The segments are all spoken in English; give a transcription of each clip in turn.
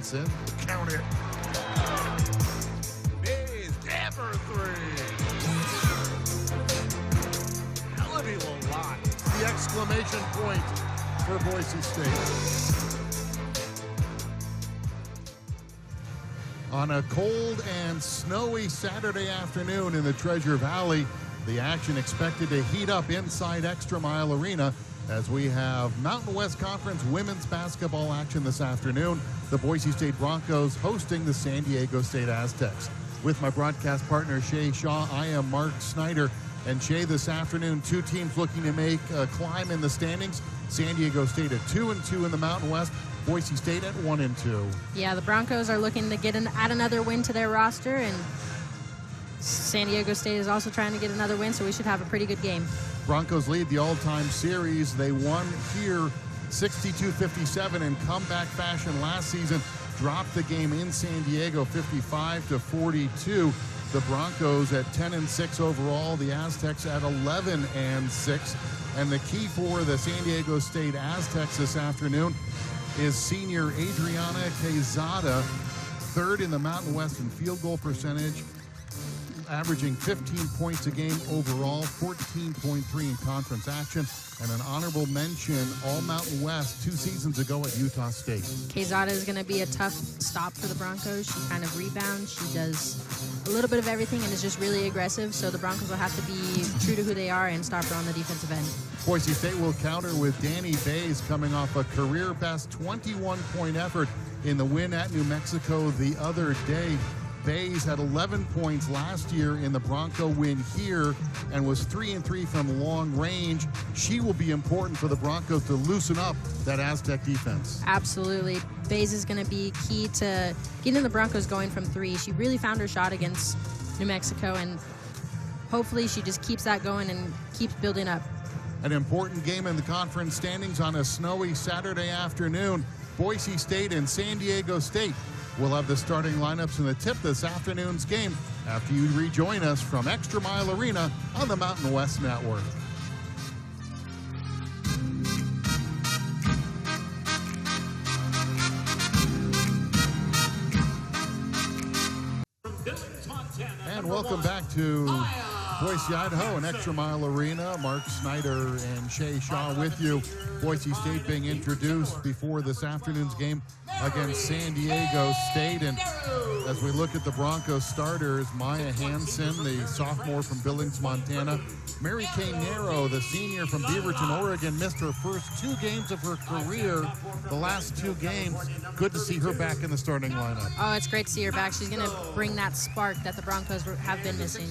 Hansen. Count it. Bays, Camper three. Melody Lalott. The exclamation point for Boise State. On a cold and snowy Saturday afternoon in the Treasure Valley, the action expected to heat up inside ExtraMile Arena as we have Mountain West Conference women's basketball action this afternoon. The Boise State Broncos hosting the San Diego State Aztecs. With my broadcast partner, Shay Shaw, I am Mark Snyder. And Shay, this afternoon, two teams looking to make a climb in the standings. San Diego State at 2-2 in the Mountain West. Boise State at 1-2. Yeah, the Broncos are looking to add another win to their roster, and San Diego State is also trying to get another win, so we should have a pretty good game. Broncos lead the all-time series. They won here 62-57 in comeback fashion last season. Dropped the game in San Diego 55-42. The Broncos at 10-6 overall. The Aztecs at 11-6. And the key for the San Diego State Aztecs this afternoon is senior Adriana Quezada, third in the Mountain West in field goal percentage, averaging 15 points a game overall, 14.3 in conference action, and an honorable mention All-Mountain West 2 seasons ago at Utah State. Quezada is going to be a tough stop for the Broncos. She kind of rebounds. She does a little bit of everything and is just really aggressive, so the Broncos will have to be true to who they are and stop her on the defensive end. Boise State will counter with Danny Bays coming off a career-best 21-point effort in the win at New Mexico the other day. Bays had 11 points last year in the Bronco win here and was 3-3 from long range. She will be important for the Broncos to loosen up that Aztec defense. Absolutely. Bays is going to be key to getting the Broncos going from three. She really found her shot against New Mexico, and hopefully she just keeps that going and keeps building up. An important game in the conference standings on a snowy Saturday afternoon. Boise State and San Diego State will have the starting lineups in the tip this afternoon's game after you rejoin us from ExtraMile Arena on the Mountain West Network. And welcome back to Boise, Idaho, and ExtraMile Arena. Mark Snyder and Shay Shaw with you. Boise State being introduced before this afternoon's game against San Diego State. And as we look at the Broncos starters, Maya Hansen, the sophomore from Billings, Montana. Mary Kay Nero, the senior from Beaverton, Oregon, missed her first 2 games of her career. The last 2 games, good to see her back in the starting lineup. Oh, it's great to see her back. She's going to bring that spark that the Broncos have been missing.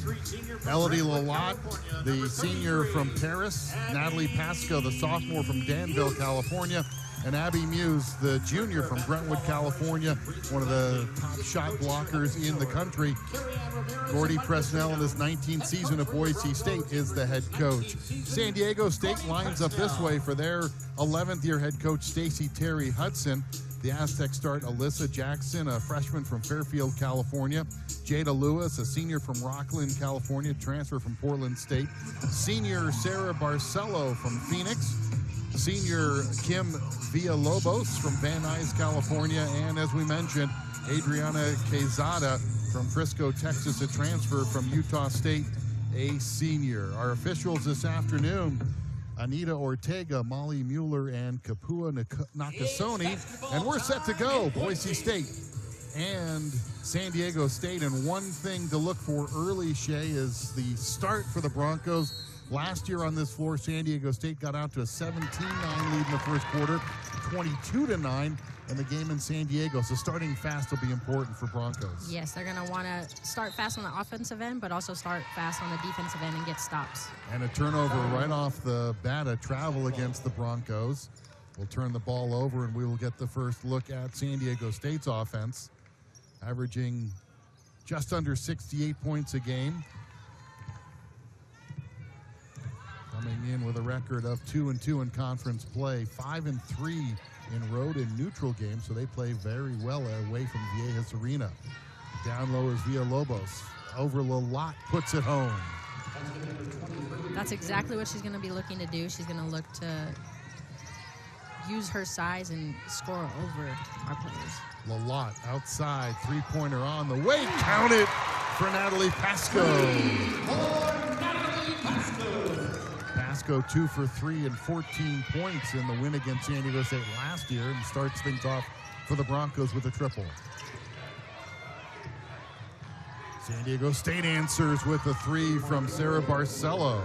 Melody Lalott, the senior from Paris. Natalie Pasco, the sophomore from Danville, California. And Abby Muse, the junior from Brentwood, California, one of the top shot blockers in the country. Gordy Presnell, in his 19th season at Boise State, is the head coach. San Diego State lines up this way for their 11th year head coach, Stacey Terry Hudson. The Aztecs start Alyssa Jackson, a freshman from Fairfield, California. Jada Lewis, a senior from Rockland, California, transfer from Portland State. Senior Sarah Barcelo from Phoenix. Senior Kim Villalobos from Van Nuys, California. And as we mentioned, Adriana Quezada from Frisco, Texas, a transfer from Utah State, a senior. Our officials this afternoon, Anita Ortega, Molly Mueller, and Kapua Nakasone. And we're set to go. Boise State and San Diego State. And one thing to look for early, Shay, is the start for the Broncos. Last year on this floor, San Diego State got out to a 17-9 lead in the first quarter, 22-9 in the game in San Diego. So starting fast will be important for Broncos. Yes, they're going to want to start fast on the offensive end, but also start fast on the defensive end and get stops. And a turnover right off the bat, a travel against the Broncos. We'll turn the ball over, and we will get the first look at San Diego State's offense, averaging just under 68 points a game. Coming in with a record of 2-2 in conference play, 5-3 in road and neutral games, so they play very well away from Viejas Arena. Down low is Villalobos. Over Lalott, puts it home. That's exactly what she's going to be looking to do. She's going to look to use her size and score over our players. Lalott outside, three-pointer on the way. Count it for Natalie Pasco. Pasco 2 for 3 and 14 points in the win against San Diego State last year, and starts things off for the Broncos with a triple. San Diego State answers with a 3 from Sarah Barcelo.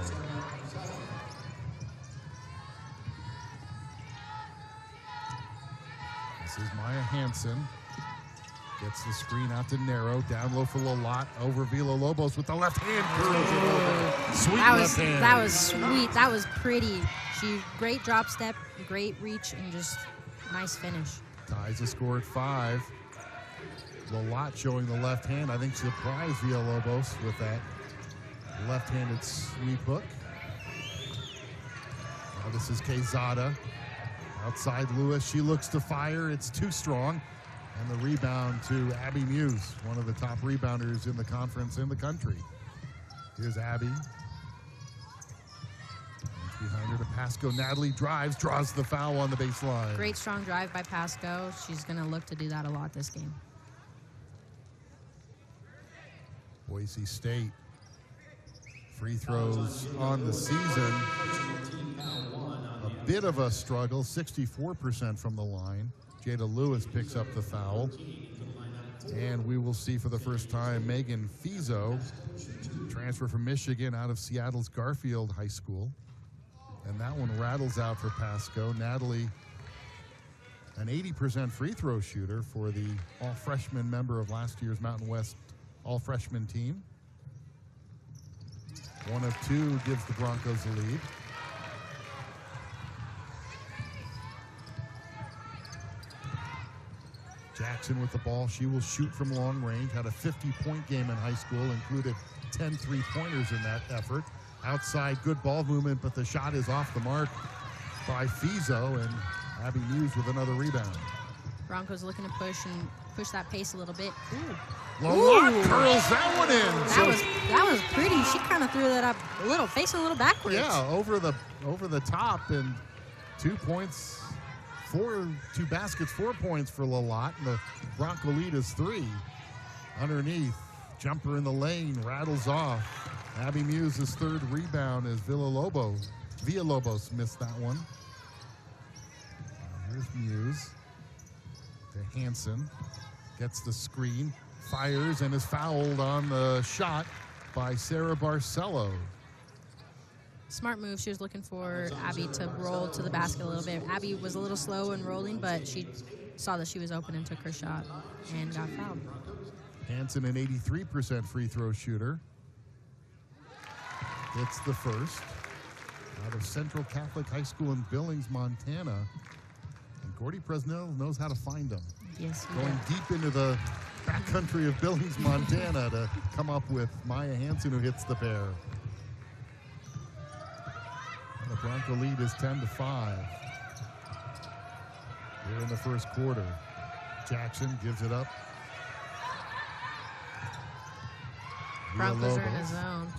This is Maya Hansen. Gets the screen out to Narrow. Down low for Lalott. Over Villalobos with the left hand. Curls it over. Sweet left hand. That was sweet. That was pretty. Great drop step, great reach, and just nice finish. Ties the score at 5. Lalott showing the left hand. I think surprised Villalobos with that left-handed sweep hook. Now this is Quezada. Outside Lewis. She looks to fire. It's too strong. And the rebound to Abby Muse, one of the top rebounders in the conference in the country. Here's Abby. Behind her to Pasco. Natalie drives, draws the foul on the baseline. Great strong drive by Pasco. She's going to look to do that a lot this game. Boise State free throws on the season. A bit of a struggle, 64% from the line. Jada Lewis picks up the foul. And we will see for the first time Megan Fizo, transfer from Michigan out of Seattle's Garfield High School. And that one rattles out for Pasco. Natalie, an 80% free throw shooter for the all-freshman member of last year's Mountain West all-freshman team. 1 of 2 gives the Broncos the lead. Jackson with the ball. She will shoot from long range. Had a 50-point game in high school. Included 10 three-pointers in that effort. Outside, good ball movement, but the shot is off the mark by Fizo, and Abby Muse with another rebound. Broncos looking to push that pace a little bit. Lalott curls that one in. That was pretty. She kind of threw that up a little, facing a little backwards. Yeah, over the top, and 2 points. 2 baskets, 4 points for Lalott, and the Bronco lead is 3. Underneath, jumper in the lane, rattles off. Abby Muse's third rebound as Villalobos missed that one. Here's Muse to Hansen, gets the screen, fires, and is fouled on the shot by Sarah Barcelo. Smart move. She was looking for Abby to roll to the basket a little bit. Abby was a little slow in rolling, but she saw that she was open and took her shot and got fouled. Hansen, an 83% free throw shooter. It's the first out of Central Catholic High School in Billings, Montana. And Gordy Presnell knows how to find them. Yes, going deep into the backcountry of Billings, Montana to come up with Maya Hansen, who hits the pair. The Bronco lead is 10-5. Here in the first quarter. Jackson gives it up. Broncos are in a zone.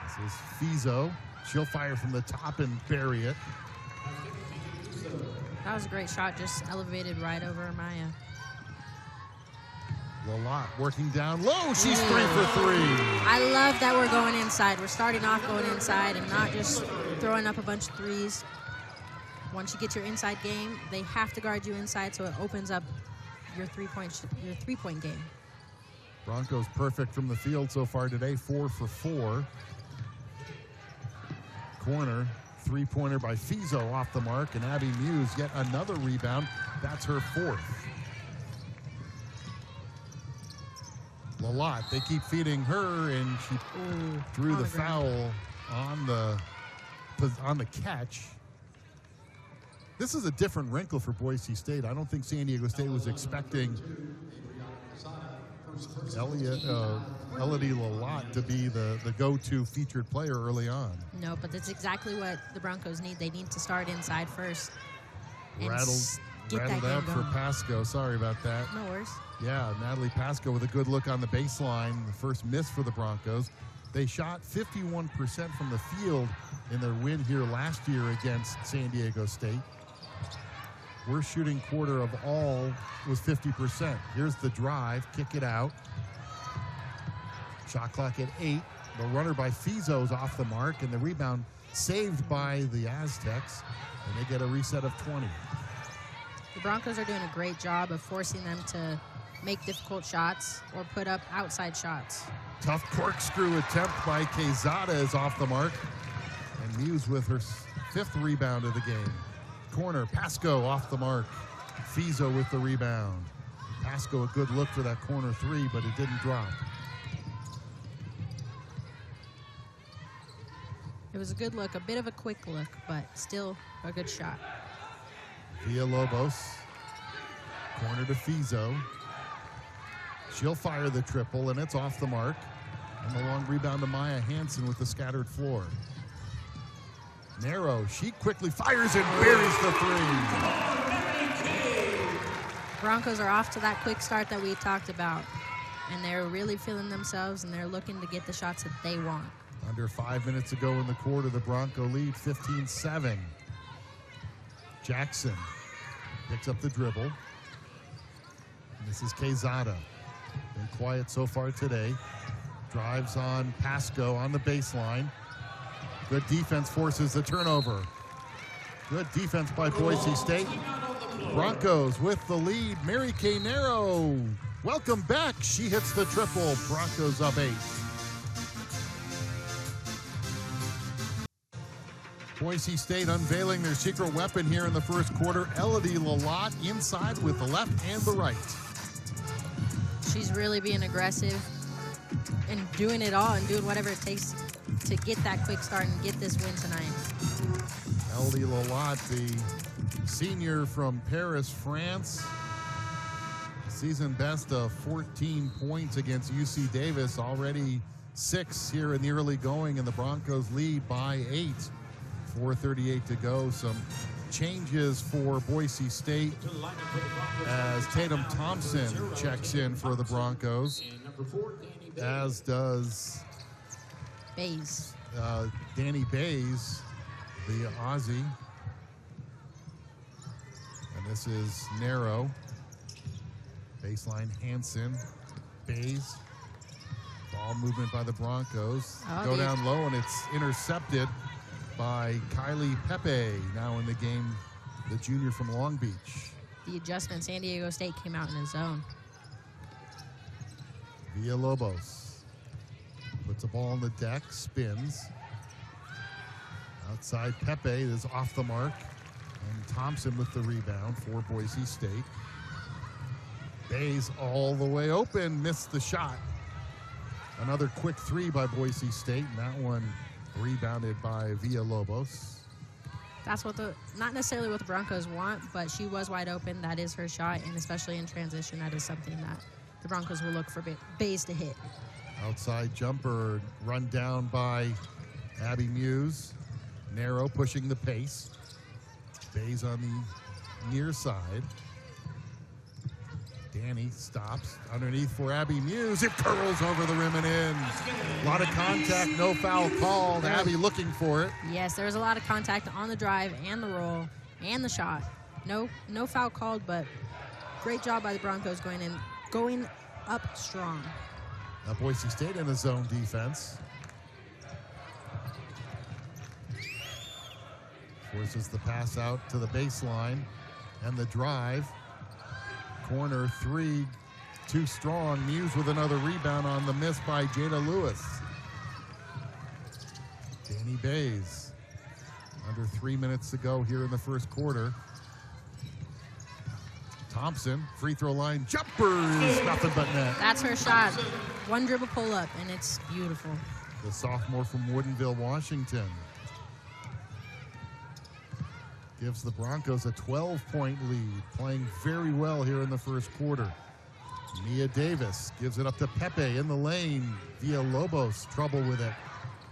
This is Fizo. She'll fire from the top and bury it. That was a great shot, just elevated right over Maya. Lalott working down low. She's 3 for 3. I love that we're going inside. We're starting off going inside and not just throwing up a bunch of threes. Once you get your inside game, they have to guard you inside, so it opens up your three-point game. Broncos perfect from the field so far today, 4 for 4. Corner, three-pointer by Fizo off the mark, and Abby Muse yet another rebound. That's her 4th. Lalott, they keep feeding her, and she drew the foul on the catch. This is a different wrinkle for Boise State. I don't think San Diego State was expecting Elodie Lalott to be the go-to featured player early on. No, but that's exactly what the Broncos need. They need to start inside first. Rattled out for Pasco. Sorry about that. No worries. Yeah, Natalie Pasco with a good look on the baseline. The first miss for the Broncos. They shot 51% from the field in their win here last year against San Diego State. Worst shooting quarter of all was 50%. Here's the drive, kick it out. Shot clock at 8. The runner by Fizo is off the mark, and the rebound saved by the Aztecs, and they get a reset of 20. The Broncos are doing a great job of forcing them to make difficult shots or put up outside shots. Tough corkscrew attempt by Quezada is off the mark, and Muse with her 5th rebound of the game. Corner, Pasco off the mark. Fizo with the rebound. Pasco a good look for that corner 3, but it didn't drop. It was a good look, a bit of a quick look, but still a good shot. Villalobos, corner to Fizo. She'll fire the triple, and it's off the mark. And the long rebound to Maya Hansen with the scattered floor. Narrow, she quickly fires and buries the 3. Broncos are off to that quick start that we talked about, and they're really feeling themselves, and they're looking to get the shots that they want. Under 5 minutes ago in the quarter, the Bronco lead 15-7. Jackson picks up the dribble. And this is Quezada. Been quiet so far today. Drives on Pasco on the baseline. Good defense forces the turnover. Good defense by Boise State. Broncos with the lead. Mary Kay Narrow, welcome back. She hits the triple. Broncos up 8. Boise State unveiling their secret weapon here in the first quarter. Elodie Lalott inside with the left and the right. She's really being aggressive and doing it all and doing whatever it takes to get that quick start and get this win tonight. Elodie Lalott, the senior from Paris, France. Season best of 14 points against UC Davis. Already 6 here in the early going, and the Broncos lead by 8. 4:38 to go. Some changes for Boise State as Tatum Thompson checks in for the Broncos, as does Bays. Danny Bays, the Aussie. And this is Narrow. Baseline Hansen. Bays. Ball movement by the Broncos. Go down low, and it's intercepted by Kylie Pepe, now in the game, the junior from Long Beach. The adjustment, San Diego State came out in his zone. Villalobos puts the ball on the deck, spins. Outside Pepe is off the mark, and Thompson with the rebound for Boise State. Bays all the way open, missed the shot. Another quick 3 by Boise State, and that one rebounded by Villalobos. That's what not necessarily what the Broncos want, but she was wide open. That is her shot, and especially in transition, that is something that the Broncos will look for Bays to hit. Outside jumper run down by Abby Muse. Narrow pushing the pace. Bays on the near side. Danny stops underneath for Abby Muse. It curls over the rim and in. A lot of contact, no foul called. Abby looking for it. Yes, there was a lot of contact on the drive and the roll and the shot. No foul called, but great job by the Broncos going up strong. Now Boise State in a zone defense. Forces the pass out to the baseline and the drive. Corner 3, too strong. Muse with another rebound on the miss by Jada Lewis. Danny Bays. Under 3 minutes to go here in the first quarter. Thompson, free throw line, jumper is nothing but net. That's her shot. One dribble pull up, and it's beautiful. The sophomore from Woodinville, Washington. Gives the Broncos a 12-point lead, playing very well here in the first quarter. Mia Davis gives it up to Pepe in the lane. Villalobos, trouble with it.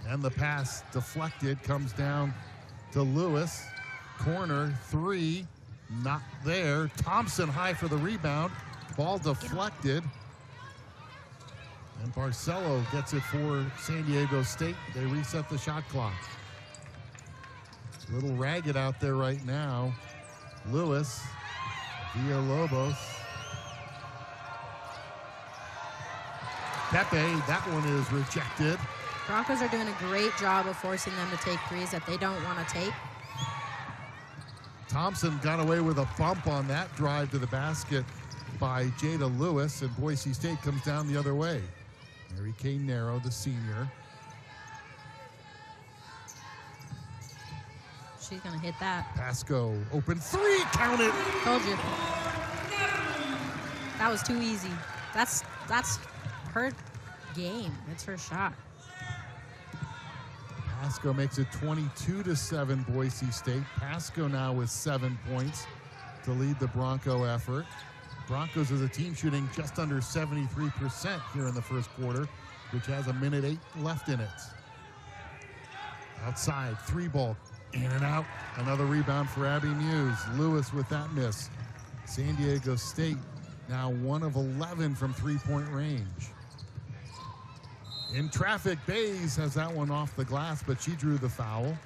And the pass deflected, comes down to Lewis. Corner 3, not there. Thompson high for the rebound. Ball deflected. And Barcelo gets it for San Diego State. They reset the shot clock. A little ragged out there right now Lewis, Villalobos. Pepe, that one is rejected. Broncos are doing a great job of forcing them to take threes that they don't want to take. Thompson got away with a bump on that drive to the basket by Jada Lewis, and Boise State comes down the other way. Mary Kay Narrow, the senior. She's going to hit that. Pasco, open three, count it. Told you. That was too easy. That's her game. It's her shot. Pasco makes it 22-7 Boise State. Pasco now with 7 points to lead the Bronco effort. Broncos as a team shooting just under 73% here in the first quarter, which has 1:08 left in it. Outside, three ball, in and out. Another rebound for Abby Muse. Lewis with that miss. San Diego State now 1 of 11 from three-point range. In traffic, Bays has that one off the glass, but she drew the foul.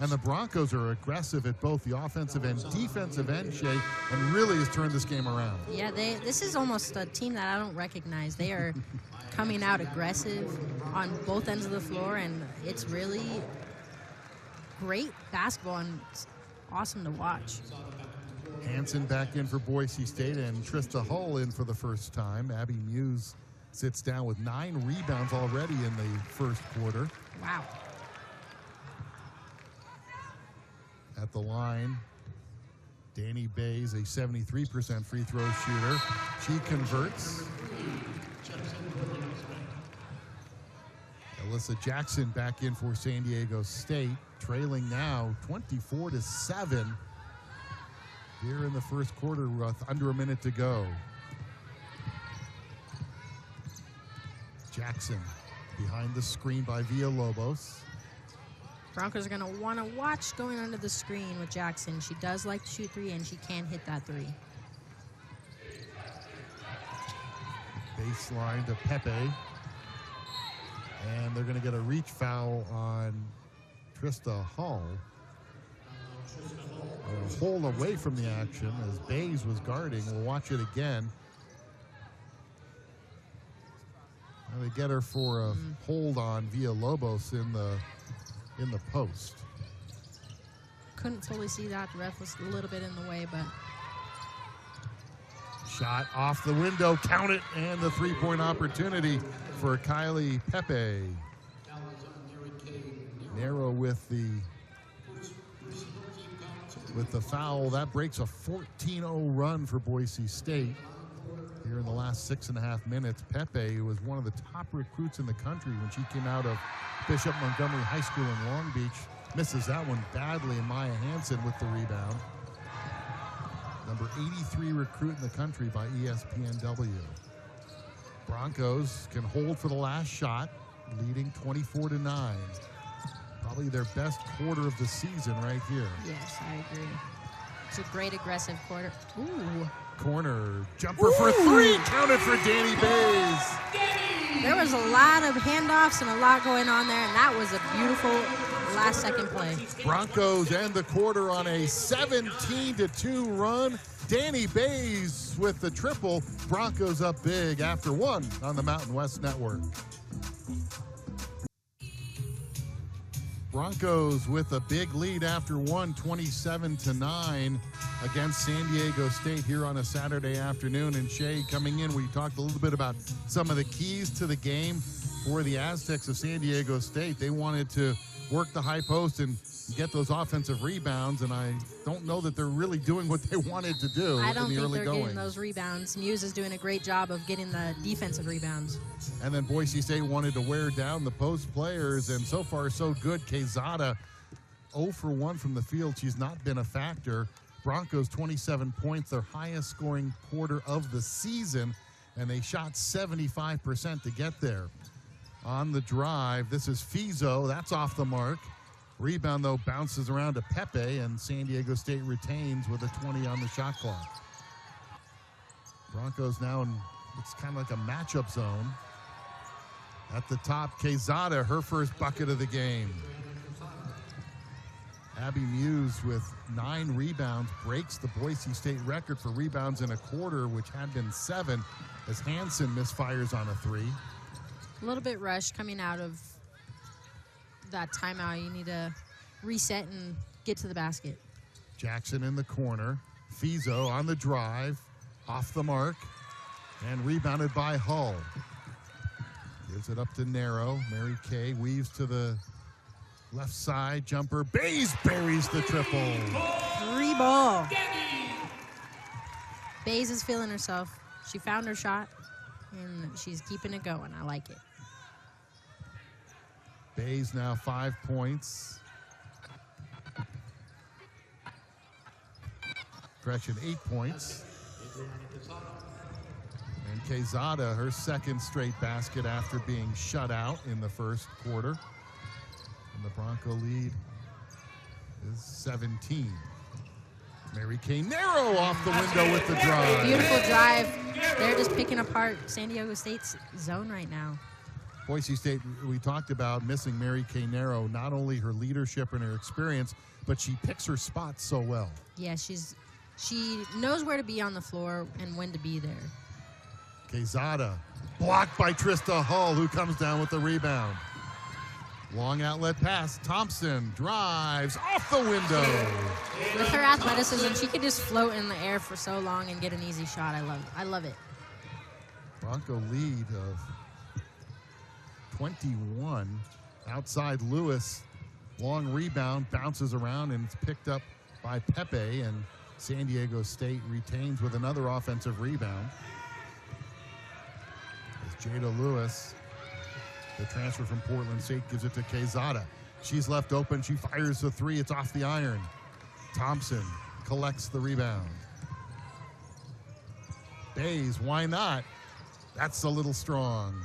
And the Broncos are aggressive at both the offensive and defensive end, Shay, and really has turned this game around. Yeah, this is almost a team that I don't recognize. They are coming out aggressive on both ends of the floor, and it's really great basketball, and it's awesome to watch. Hansen back in for Boise State, and Trista Hull in for the first time. Abby Muse sits down with 9 rebounds already in the first quarter. Wow. At the line, Danny Bays, a 73% free throw shooter. She converts. Alyssa Jackson back in for San Diego State, trailing now 24-7 here in the first quarter with under a minute to go. Jackson behind the screen by Villalobos. Broncos are going to want to watch going under the screen with Jackson. She does like to shoot three, and she can hit that three. Baseline to Pepe. And they're going to get a reach foul on Trista Hull. A hold away from the action as Bays was guarding. We'll watch it again. Now they get her for a hold on Villalobos in the post. Couldn't fully see that. The ref was a little bit in the way, but. Shot off the window, count it, and the three-point opportunity for Kylie Pepe. Narrow with the foul. That breaks a 14-0 run for Boise State here in the last 6.5 minutes. Pepe, who was one of the top recruits in the country when she came out of Bishop Montgomery High School in Long Beach, misses that one badly, and Maya Hansen with the rebound. Number 83 recruit in the country by ESPNW. Broncos can hold for the last shot, leading 24-9. Probably their best quarter of the season right here. Yes, I agree. It's a great aggressive quarter. Ooh. Corner jumper for three, counted for Danny Bays. There was a lot of handoffs and a lot going on there, and that was a beautiful last second play. Broncos end the quarter on a 17-2 run. Danny Bays with the triple. Broncos up big after one on the Mountain West Network. Broncos with a big lead after one, 27-9 against San Diego State here on a Saturday afternoon. And Shay, coming in, we talked a little bit about some of the keys to the game for the Aztecs of San Diego State. They wanted to work the high post and get those offensive rebounds, and I don't know that they're really doing what they wanted to do I don't in the think early they're going. getting those rebounds. Muse is doing a great job of getting the defensive rebounds. And then Boise State wanted to wear down the post players, and so far so good. Quezada 0 for 1 from the field. She's not been a factor. Broncos 27 points, their highest scoring quarter of the season, and they shot 75% to get there. On the drive, this is Fizo. That's off the mark. Rebound, though, bounces around to Pepe, and San Diego State retains with a 20 on the shot clock. Broncos now in, it's kind of like a matchup zone. At the top, Quezada, her first bucket of the game. Abby Muse with 9 rebounds breaks the Boise State record for rebounds in a quarter, which had been 7, as Hansen misfires on a 3. A little bit rushed coming out of that timeout. You need to reset and get to the basket. Jackson in the corner. Fizo on the drive, off the mark, and rebounded by Hull. Gives it up to Narrow. Mary Kay weaves to the left side. Jumper. Bays buries the triple. 3 ball. Bays is feeling herself. She found her shot, and she's keeping it going. I like it. Bays now 5 points. Correction, 8 points. And Quezada, her second straight basket after being shut out in the first quarter. And the Bronco lead is 17. Mary Kay Narrow off the window with the drive. Beautiful drive. They're just picking apart San Diego State's zone right now. Boise State, we talked about missing Mary Kay Narrow, not only her leadership and her experience, but she picks her spots so well. Yeah, she knows where to be on the floor and when to be there. Quezada blocked by Trista Hull, who comes down with the rebound. Long outlet pass. Thompson drives off the window. With her athleticism, she could just float in the air for so long and get an easy shot. I love it. Bronco lead of 21. Outside Lewis. Long rebound, bounces around, and it's picked up by Pepe, and San Diego State retains with another offensive rebound. As Jada Lewis, the transfer from Portland State, gives it to Quezada. She's left open. She fires the 3. It's off the iron. Thompson collects the rebound. Bays, why not? That's a little strong.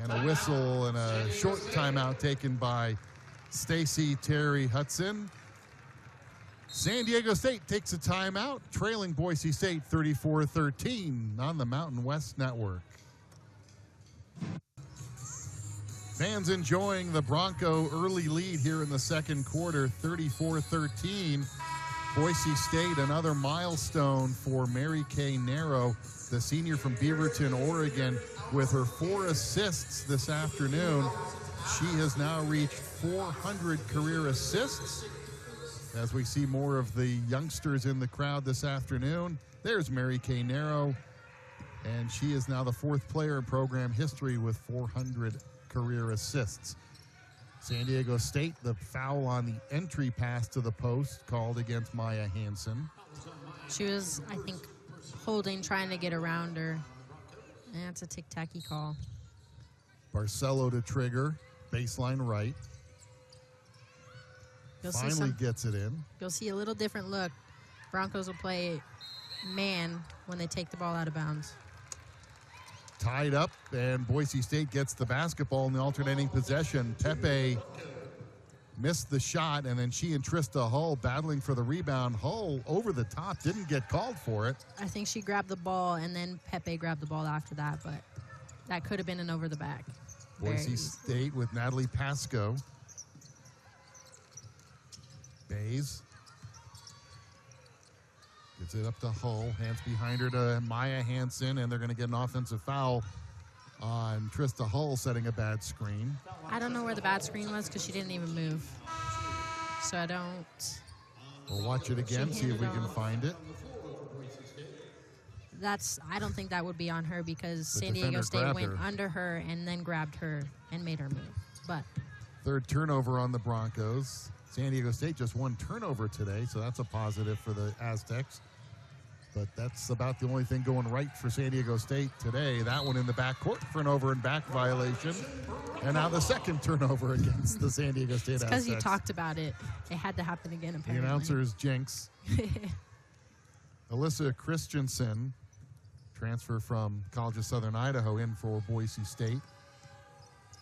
And a whistle and a short timeout taken by Stacy Terry Hudson. San Diego State takes a timeout, trailing Boise State 34-13 on the Mountain West Network. Fans enjoying the Bronco early lead here in the second quarter, 34-13. Boise State, another milestone for Mary Kay Narrow, the senior from Beaverton, Oregon, with her 4 assists this afternoon. She has now reached 400 career assists. As we see more of the youngsters in the crowd this afternoon, there's Mary Kay Narrow, and she is now the 4th player in program history with 400 career assists. San Diego State, the foul on the entry pass to the post called against Maya Hansen. She was, I think, holding, trying to get around her. And that's a tic-tacky call. Barcelo to trigger, baseline right. Finally gets it in. You'll see a little different look. Broncos will play man when they take the ball out of bounds. Tied up, and Boise State gets the basketball in the alternating possession. Pepe missed the shot, and then she and Trista Hull battling for the rebound. Hull over the top, didn't get called for it. I think she grabbed the ball, and then Pepe grabbed the ball after that, but that could have been an over the back. Boise State with Natalie Pasco. Bays gets it up to Hull, hands behind her to Maya Hansen, and they're going to get an offensive foul on Trista Hull, setting a bad screen. I don't know where the bad screen was because she didn't even move. So I don't. We'll watch it again, see if we can find it. I don't think that would be on her because San Diego State went under her and then grabbed her and made her move. But 3rd turnover on the Broncos. San Diego State just 1 turnover today, so that's a positive for the Aztecs. But that's about the only thing going right for San Diego State today. That one in the backcourt for an over and back violation. And now the 2nd turnover against the San Diego State Aztecs. Because you talked about it. It had to happen again, apparently. The announcer's jinx. Alyssa Christensen, transfer from College of Southern Idaho, in for Boise State.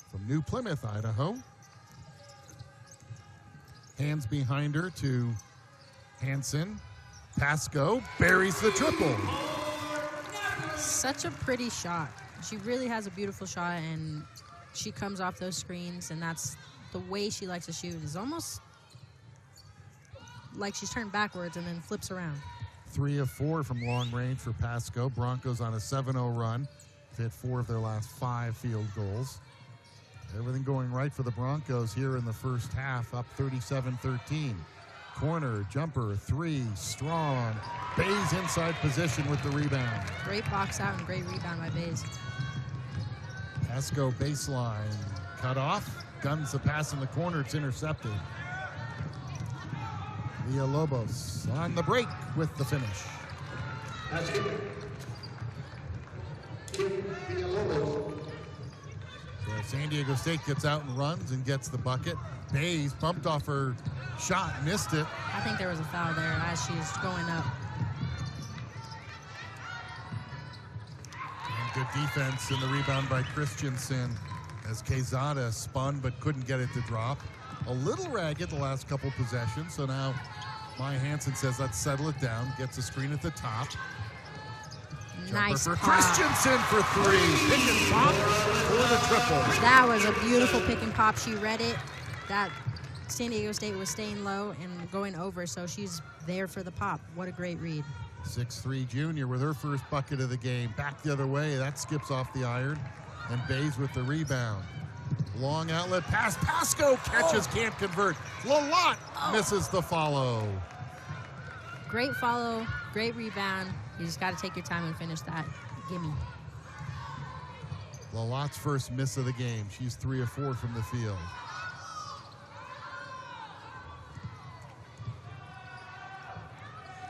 From New Plymouth, Idaho. Hands behind her to Hansen. Pasco buries the triple. Such a pretty shot. She really has a beautiful shot, and she comes off those screens, and that's the way she likes to shoot is almost like she's turned backwards and then flips around. 3 of 4 from long range for Pasco. Broncos on a 7-0 run. Hit 4 of their last 5 field goals. Everything going right for the Broncos here in the first half, up 37-13. Corner, jumper, 3, strong. Bays inside position with the rebound. Great box out and great rebound by Bays. Pasco baseline, cut off. Guns the pass in the corner, it's intercepted. Villalobos on the break with the finish. So San Diego State gets out and runs and gets the bucket. Bays bumped off her shot, missed it. I think there was a foul there as she's going up. And good defense in the rebound by Christensen as Quezada spun but couldn't get it to drop. A little ragged the last couple possessions, so now Maya Hansen says let's settle it down, gets a screen at the top. Nice for pop. Christensen for 3. Pick and pop for the triple. That was a beautiful pick and pop. She read it. That San Diego State was staying low and going over, so she's there for the pop. What a great read. 6'3" junior with her first bucket of the game. Back the other way. That skips off the iron. And Bays with the rebound. Long outlet pass. Pasco catches, can't convert. Lalott misses the follow. Great follow, great rebound. You just got to take your time and finish that. Gimme. Lalott's first miss of the game. She's 3 of 4 from the field.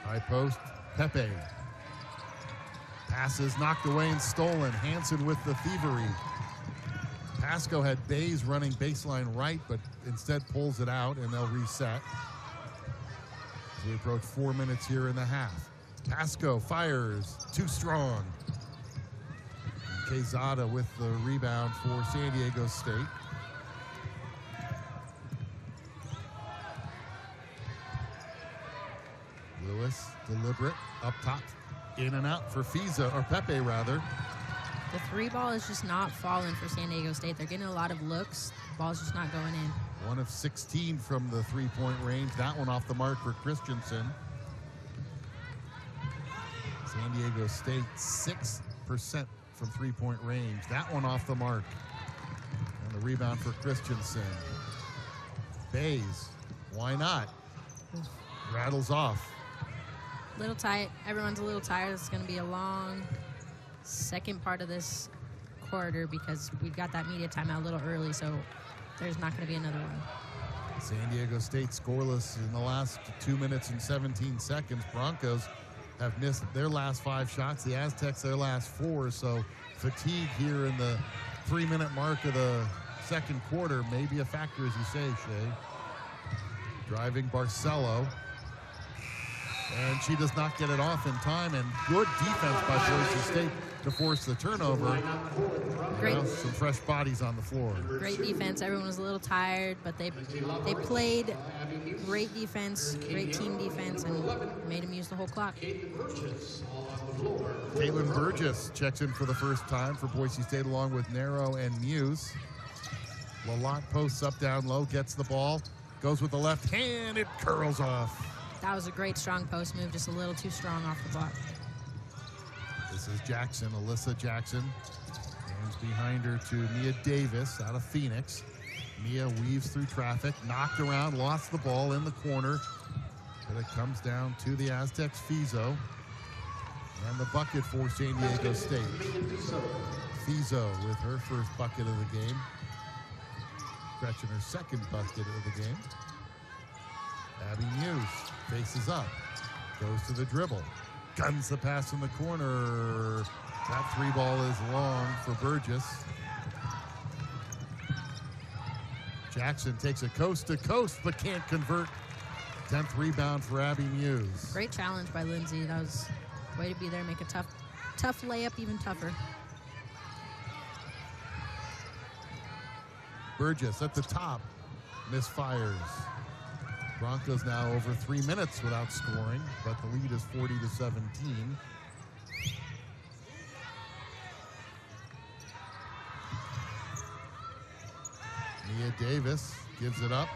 High post, Pepe. Passes knocked away and stolen. Hansen with the thievery. Pasco had Bays running baseline right, but instead pulls it out, and they'll reset. As we approach 4 minutes here in the half. Pasco fires, too strong. Quezada with the rebound for San Diego State. Lewis, deliberate, up top, in and out for Fiza, or Pepe rather. The 3 ball is just not falling for San Diego State. They're getting a lot of looks. The ball's just not going in. 1 of 16 from the 3-point range. That one off the mark for Christensen. San Diego State 6% from 3-point range. That one off the mark. And the rebound for Christensen. Bays, why not? Rattles off. Little tight. Everyone's a little tired. It's going to be a long second part of this quarter because we got that media timeout a little early, so there's not going to be another one. San Diego State scoreless in the last 2 minutes and 17 seconds. Broncos have missed their last 5 shots. The Aztecs their last 4. So fatigue here in the 3-minute mark of the second quarter may be a factor, as you say, Shay. Driving Barcelo. And she does not get it off in time. And good defense by Boise State to force the turnover. Great. Now, some fresh bodies on the floor. Great defense. Everyone was a little tired, but they played great defense, great team defense, and made them use the whole clock. Caitlin Burgess checks in for the first time for Boise State along with Nero and Muse. Lalott posts up down low, gets the ball, goes with the left hand, it curls off. That was a great strong post move, just a little too strong off the block. This is Jackson, Alyssa Jackson. Hands behind her to Mia Davis out of Phoenix. Mia weaves through traffic, knocked around, lost the ball in the corner. But it comes down to the Aztecs' Fizo. And the bucket for San Diego State. Fizo with her first bucket of the game. Gretchen her second bucket of the game. Abby Muse faces up, goes to the dribble, guns the pass in the corner. That 3 ball is long for Burgess. Jackson takes it coast to coast, but can't convert. 10th rebound for Abby Muse. Great challenge by Lindsay. That was a way to be there, make a tough layup even tougher. Burgess at the top, misfires. Broncos now over 3 minutes without scoring, but the lead is 40-17. Mia Davis gives it up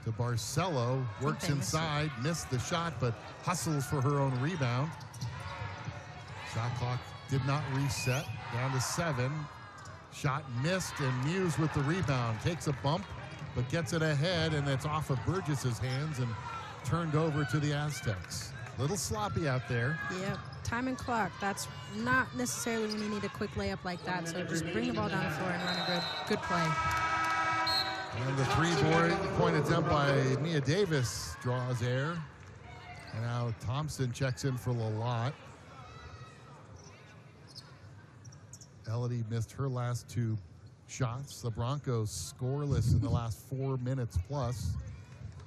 to Barcelo, works inside, missed the shot, but hustles for her own rebound. Shot clock did not reset, down to 7. Shot missed, and Muse with the rebound. Takes a bump, but gets it ahead, and it's off of Burgess's hands and turned over to the Aztecs. Little sloppy out there. Yep, time and clock. That's not necessarily when you need a quick layup like that, so just bring the ball down the floor and run a good play. And the three-point attempt by Mia Davis draws air. And now Thompson checks in for Lalott. Elodie missed her last 2 shots. The Broncos scoreless in the last 4 minutes plus.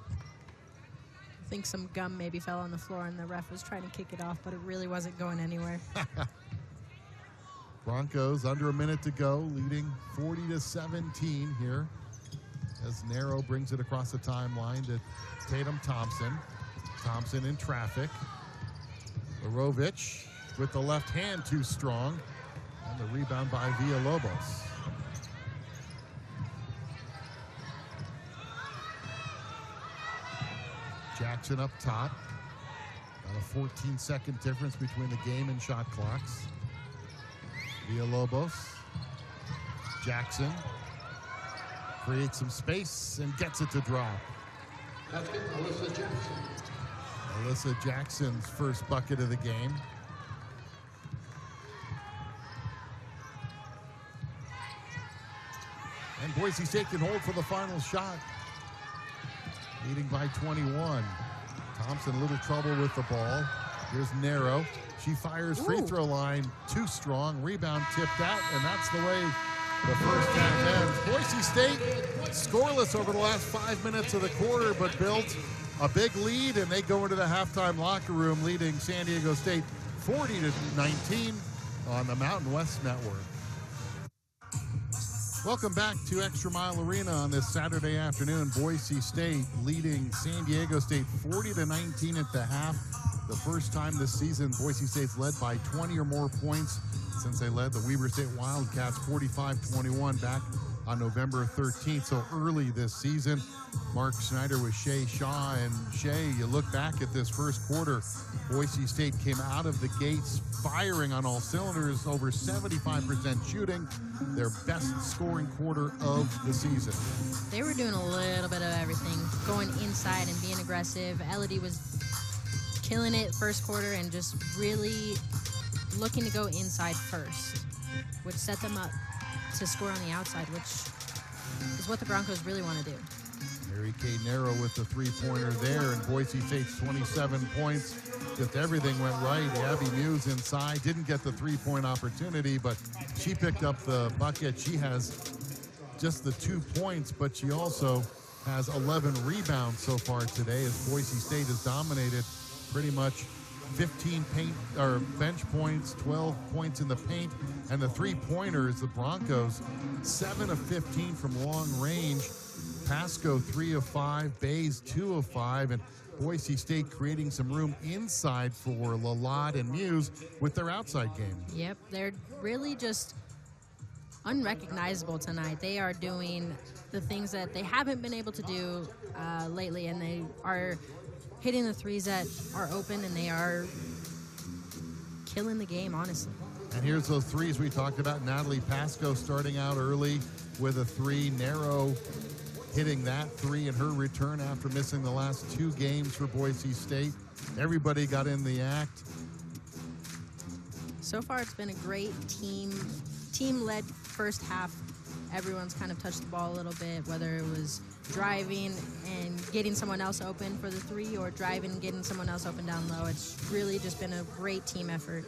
I think some gum maybe fell on the floor and the ref was trying to kick it off, but it really wasn't going anywhere. Broncos under a minute to go, leading 40-17 here as Nero brings it across the timeline to Tatum Thompson. Thompson in traffic. Larovic with the left hand too strong. And the rebound by Villalobos. Jackson up top. About a 14-second difference between the game and shot clocks. Villalobos. Jackson creates some space and gets it to drop. Alyssa Jackson. Alyssa Jackson's first bucket of the game. And Boise State can hold for the final shot. Leading by 21. Thompson, a little trouble with the ball. Here's Nero. She fires free throw line too strong. Rebound tipped out, and that's the way the first half ends. Boise State scoreless over the last 5 minutes of the quarter, but built a big lead, and they go into the halftime locker room leading San Diego State 40-19 on the Mountain West Network. Welcome back to ExtraMile Arena on this Saturday afternoon. Boise State leading San Diego State 40-19 at the half. The first time this season Boise State's led by 20 or more points since they led the Weber State Wildcats 45-21 back on November 13th. So early this season, Mark Schneider with Shay Shaw. And Shay, you look back at this first quarter, Boise State came out of the gates firing on all cylinders, over 75% shooting, their best scoring quarter of the season. They were doing a little bit of everything, going inside and being aggressive. Elodie was killing it first quarter and just really looking to go inside first, which set them up to score on the outside, which is what the Broncos really want to do. Mary Kay Nero with the three-pointer there, and Boise State's 27 points. Just everything went right. Abby Muse inside, didn't get the three-point opportunity, but she picked up the bucket. She has just the 2 points, but she also has 11 rebounds so far today as Boise State has dominated pretty much 15 paint or bench points, 12 points in the paint, and the three-pointers, the Broncos, 7 of 15 from long range. Pasco 3 of 5, Bays 2 of 5, and Boise State creating some room inside for Lalott and Muse with their outside game. Yep, they're really just unrecognizable tonight. They are doing the things that they haven't been able to do lately, and they are hitting the threes that are open, and they are killing the game, honestly. And here's those threes we talked about. Natalie Pasco starting out early with a 3. Nero hitting that 3 in her return after missing the last 2 games for Boise State. Everybody got in the act. So far, it's been a great team-led first half. Everyone's kind of touched the ball a little bit, whether it was driving and getting someone else open for the 3 or driving and getting someone else open down low. It's really just been a great team effort.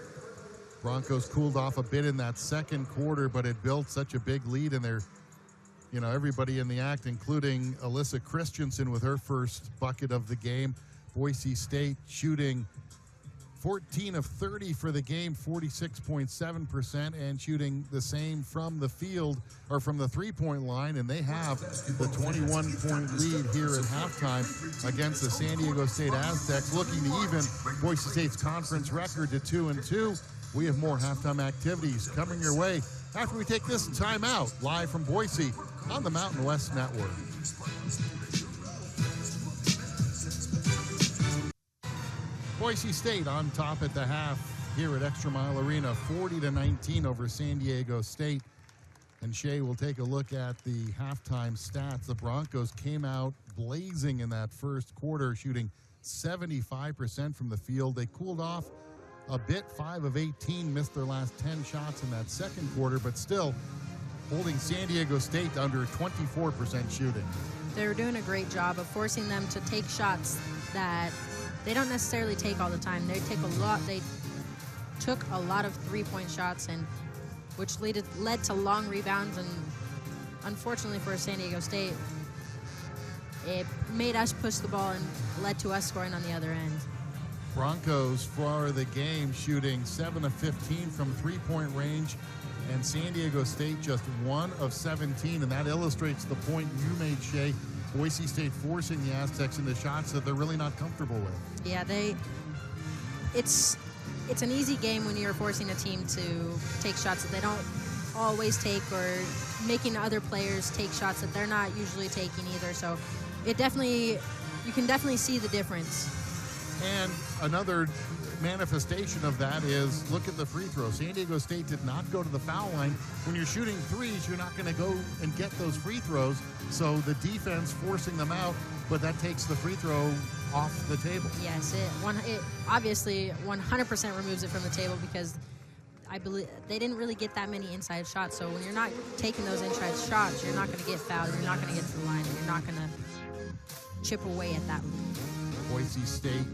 Broncos cooled off a bit in that second quarter, but it built such a big lead, and they're, you know, everybody in the act, including Alyssa Christensen with her first bucket of the game. Boise State shooting 14 of 30 for the game, 46.7%, and shooting the same from the field or from the three-point line, and they have the 21-point lead here at halftime against the San Diego State Aztecs, looking to even Boise State's conference record to 2-2. We have more halftime activities coming your way after we take this time out, live from Boise on the Mountain West Network. Boise State on top at the half here at ExtraMile Arena, 40-19 over San Diego State. And Shay will take a look at the halftime stats. The Broncos came out blazing in that first quarter, shooting 75% from the field. They cooled off a bit, 5 of 18, missed their last 10 shots in that second quarter, but still holding San Diego State to under 24% shooting. They were doing a great job of forcing them to take shots that they don't necessarily take all the time. They took a lot of three-point shots, and which led to long rebounds, and unfortunately for San Diego State, it made us push the ball and led to us scoring on the other end. Broncos for the game shooting 7 of 15 from three-point range, and San Diego State just 1 of 17, and that illustrates the point you made, Shay. Boise State forcing the Aztecs into shots that they're really not comfortable with. Yeah, it's an easy game when you're forcing a team to take shots that they don't always take, or making other players take shots that they're not usually taking either. So you can definitely see the difference. And another manifestation of that is, look at the free throw. San Diego State did not go to the foul line. When you're shooting threes, you're not going to go and get those free throws. So the defense forcing them out, but that takes the free throw off the table. Yes, it obviously 100% removes it from the table, because I believe they didn't really get that many inside shots. So when you're not taking those inside shots, you're not going to get fouled, you're not going to get to the line, and you're not going to chip away at that lead. Boise State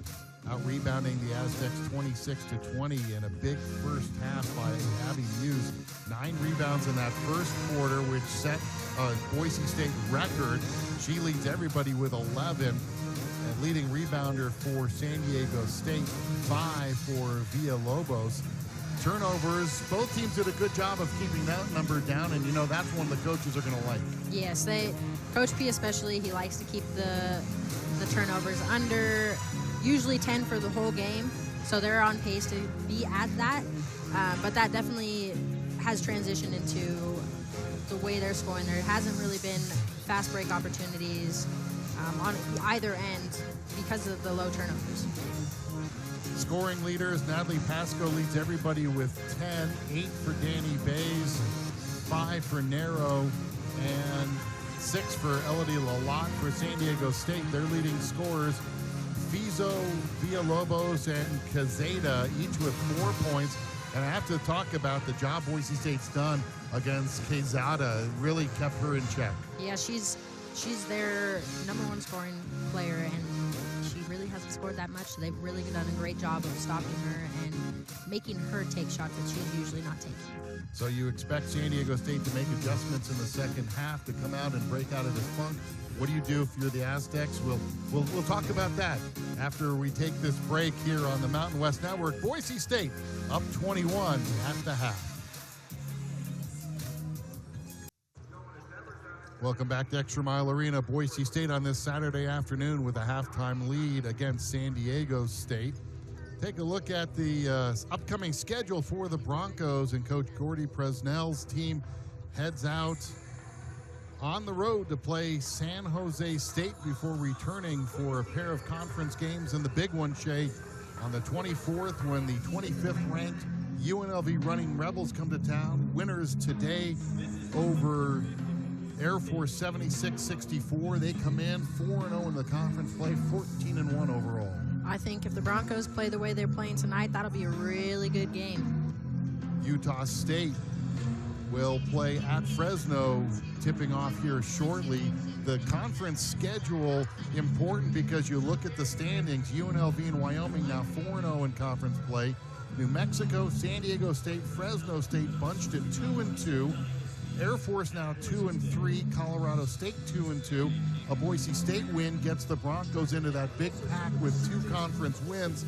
out-rebounding the Aztecs 26-20 in a big first half by Abby Muse. 9 rebounds in that first quarter, which set a Boise State record. She leads everybody with 11. And leading rebounder for San Diego State, 5 for Villalobos. Turnovers, both teams did a good job of keeping that number down, and you know that's one the coaches are going to like. Yes, Coach P especially, he likes to keep the turnovers under usually 10 for the whole game, so they're on pace to be at that. But that definitely has transitioned into the way they're scoring. There hasn't really been fast break opportunities on either end because of the low turnovers. Scoring leaders, Natalie Pasco leads everybody with 10, 8 for Danny Bays, 5 for Nero, and 6 for Elodie Lalott for San Diego State. Their leading scorers, Fizo, Villalobos, and Cazeta, each with 4 points. And I have to talk about the job Boise State's done against Quezada. It really kept her in check. Yeah, she's their #1 scoring player, and she really hasn't scored that much. So they've really done a great job of stopping her and making her take shots that she's usually not taking. So you expect San Diego State to make adjustments in the second half to come out and break out of this funk. What do you do if you're the Aztecs? We'll talk about that after we take this break here on the Mountain West Network. Boise State up 21 at the half. Welcome back to ExtraMile Arena. Boise State on this Saturday afternoon with a halftime lead against San Diego State. Take a look at the upcoming schedule for the Broncos, and Coach Gordy Presnell's team heads out on the road to play San Jose State before returning for a pair of conference games, and the big one, Shay, on the 24th when the 25th ranked UNLV Running Rebels come to town. Winners today over Air Force 76-64. They come in 4-0 in the conference play, 14-1 overall. I think if the Broncos play the way they're playing tonight, that'll be a really good game. Utah State will play at Fresno, tipping off here shortly. The conference schedule important because you look at the standings. UNLV and Wyoming now 4-0 in conference play. New Mexico, San Diego State, Fresno State bunched at 2-2. Air Force now 2-3, Colorado State 2-2. A Boise State win gets the Broncos into that big pack with 2 conference wins.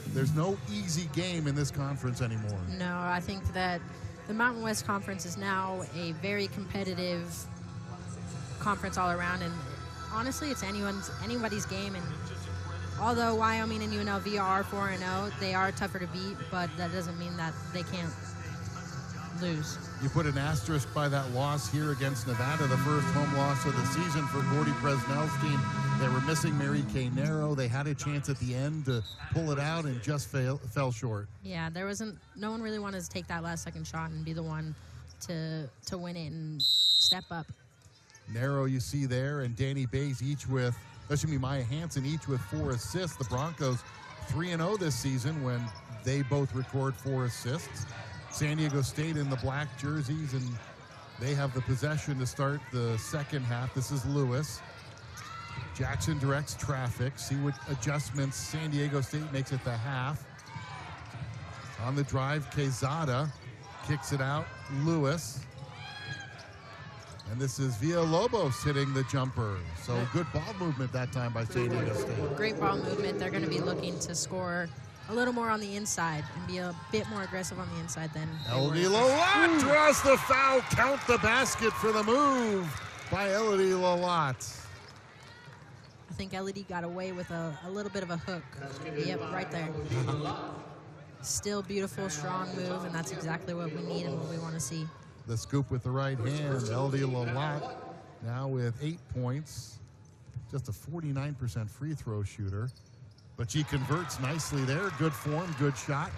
There's no easy game in this conference anymore. No, I think that the Mountain West Conference is now a very competitive conference all around, and honestly, it's anybody's game. And although Wyoming and UNLV are 4-0, they are tougher to beat, but that doesn't mean that they can't lose. You put an asterisk by that loss here against Nevada, the first home loss of the season for Gordy Presnell's team. They were missing Mary Kay Nero. They had a chance at the end to pull it out and just fell short. Yeah, no one really wanted to take that last second shot and be the one to win it and step up. Nero, you see there, and Danny Bays Maya Hansen each with 4 assists. The Broncos 3-0 this season when they both record 4 assists. San Diego State in the black jerseys, and they have the possession to start the second half. This is Lewis. Jackson directs traffic. See what adjustments San Diego State makes at the half. On the drive, Quezada kicks it out. Lewis. And this is Villalobos hitting the jumper. So good ball movement that time by San Diego State. Great ball movement. They're going to be looking to score a little more on the inside and be a bit more aggressive on the inside than Elodie Lalott draws the foul. Count the basket for the move by Elodie Lalott. I think Elodie got away with a little bit of a hook. Yep, right there. Still beautiful, strong move, and that's exactly what we need and what we want to see. The scoop with the right hand. Elodie Lalott now with 8 points. Just a 49% free throw shooter. But she converts nicely there. Good form, good shot.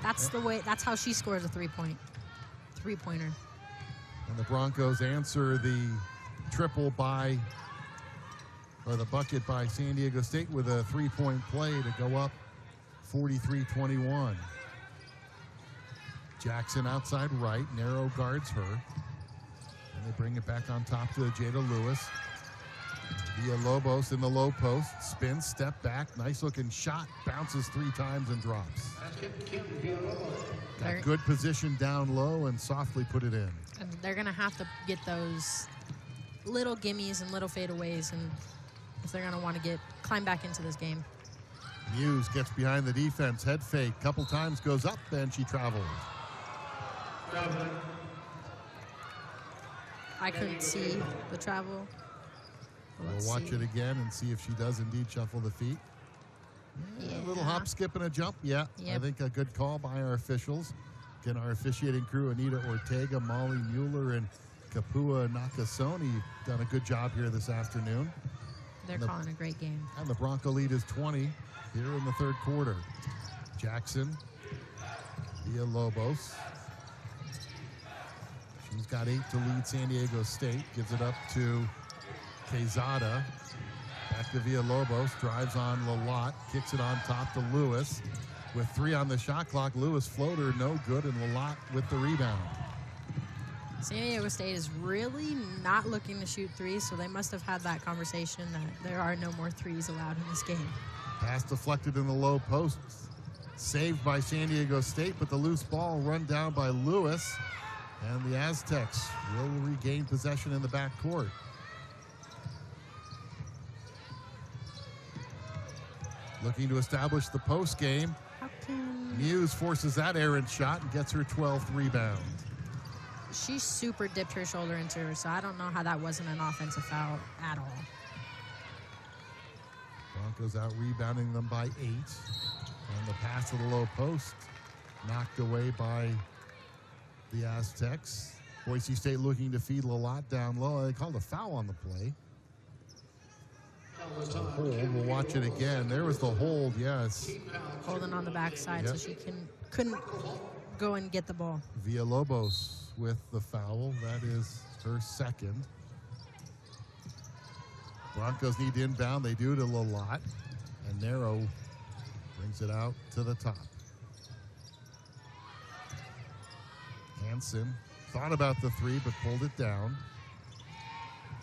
That's how she scores a three-pointer. And the Broncos answer the the bucket by San Diego State with a 3-point play to go up 43-21. Jackson outside right, Nero guards her. And they bring it back on top to Jada Lewis. Villalobos in the low post, spins, step back, nice looking shot, bounces 3 times and drops. Got good position down low and softly put it in. And they're gonna have to get those little gimmies and little fadeaways, and if they're gonna want to climb back into this game. Muse gets behind the defense, head fake, couple times goes up, and she travels. I couldn't see the travel. We'll watch it again and see if she does indeed shuffle the feet. Yeah. A little hop, skip, and a jump. Yeah, yep. I think a good call by our officials. Again, our officiating crew, Anita Ortega, Molly Mueller, and Kapua Nakasone, done a good job here this afternoon. They're calling a great game. And the Bronco lead is 20 here in the third quarter. Jackson, Villalobos. She's got 8 to lead San Diego State. Gives it up to Quezada. Back to Villalobos. Drives on Lalott. Kicks it on top to Lewis. With 3 on the shot clock, Lewis floater, no good, and Lalott with the rebound. San Diego State is really not looking to shoot threes, so they must have had that conversation that there are no more threes allowed in this game. Pass deflected in the low post. Saved by San Diego State, but the loose ball run down by Lewis. And the Aztecs will regain possession in the backcourt. Looking to establish the post game. Muse forces that errant shot and gets her 12th rebound. She super dipped her shoulder into her, so I don't know how that wasn't an offensive foul at all. Broncos out rebounding them by 8. And the pass to the low post knocked away by the Aztecs. Boise State looking to feed Lalott down low. They called a foul on the play. Hold. We'll watch it again. There was the hold, yes. Holding on the backside, yep. So she couldn't go and get the ball. Villalobos with the foul. That is her second. Broncos need to inbound. They do to Lalott. And Nero brings it out to the top. Hansen thought about the 3, but pulled it down.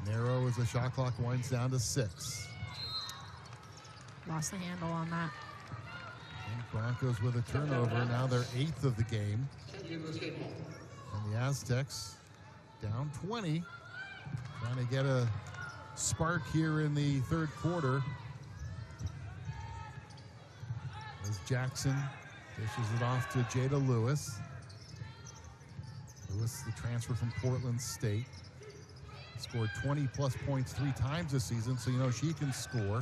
Nero as the shot clock winds down to 6. Lost the handle on that. And Broncos with a turnover. Now they're 8th of the game. And the Aztecs down 20. Trying to get a spark here in the third quarter. As Jackson dishes it off to Jada Lewis. Lewis, the transfer from Portland State. Scored 20-plus points 3 times this season, so you know she can score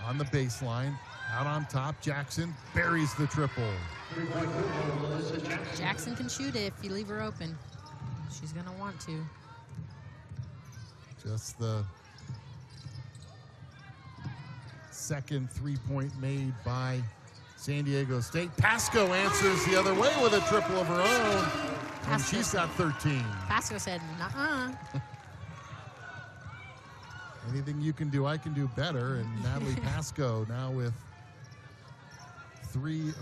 on the baseline. Out on top, Jackson buries the triple. Jackson can shoot it if you leave her open. She's going to want to. Just the second three-point made by San Diego State. Pasco answers the other way with a triple of her own, and she's got 13. Pasco said, nuh-uh. Anything you can do, I can do better. And Natalie Pasco now with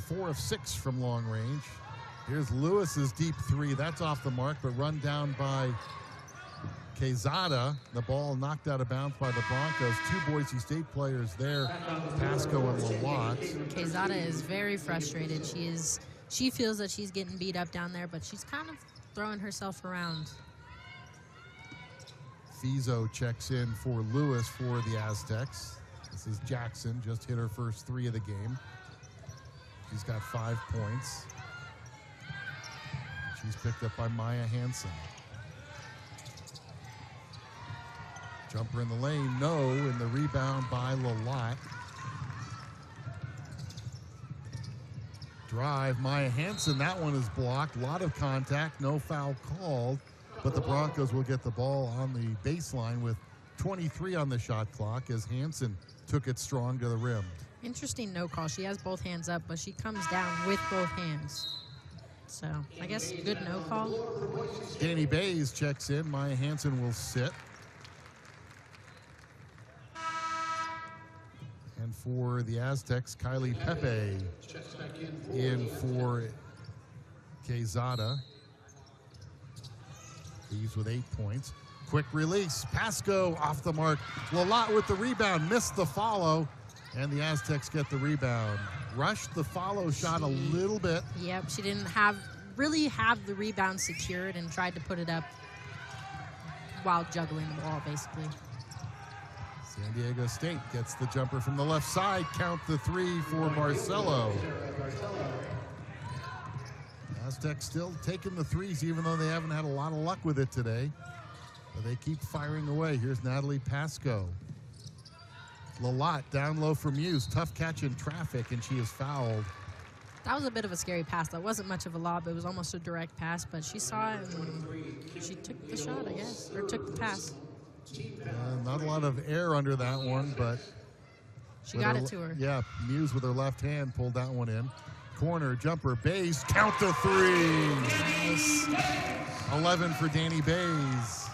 4 of 6 from long range. Here's Lewis's deep three. That's off the mark, but run down by Quezada. The ball knocked out of bounds by the Broncos. 2 Boise State players there, Pasco and Lalott. Quezada is very frustrated. She feels that she's getting beat up down there, but she's kind of throwing herself around. Fizo checks in for Lewis for the Aztecs. This is Jackson, just hit her first 3 of the game. She's got 5 points. She's picked up by Maya Hansen. Jumper in the lane, no, and the rebound by Lalott. Drive, Maya Hansen, that one is blocked. A lot of contact, no foul called, but the Broncos will get the ball on the baseline with 23 on the shot clock as Hansen took it strong to the rim. Interesting no call. She has both hands up, but she comes down with both hands. So, I guess good no call. Danny Bays checks in. Maya Hansen will sit. And for the Aztecs, Kylie Pepe in for Quezada. Leaves with 8 points. Quick release. Pasco off the mark. Lalott with the rebound. Missed the follow. And the Aztecs get the rebound. Rushed the follow shot a little bit. Yep, she didn't really have the rebound secured and tried to put it up while juggling the ball, basically. San Diego State gets the jumper from the left side. Count the 3 for Marcelo. Aztecs still taking the threes, even though they haven't had a lot of luck with it today. But they keep firing away. Here's Natalie Pasco. Lalott down low for Muse. Tough catch in traffic, and she is fouled. That was a bit of a scary pass. That wasn't much of a lob. It was almost a direct pass, but she saw it, and she took the shot, I guess, or took the pass. Not a lot of air under that one, but she got it to her. Yeah, Muse with her left hand pulled that one in. Corner, jumper, Bays, count the 3. Nice. 11 for Danny Bays.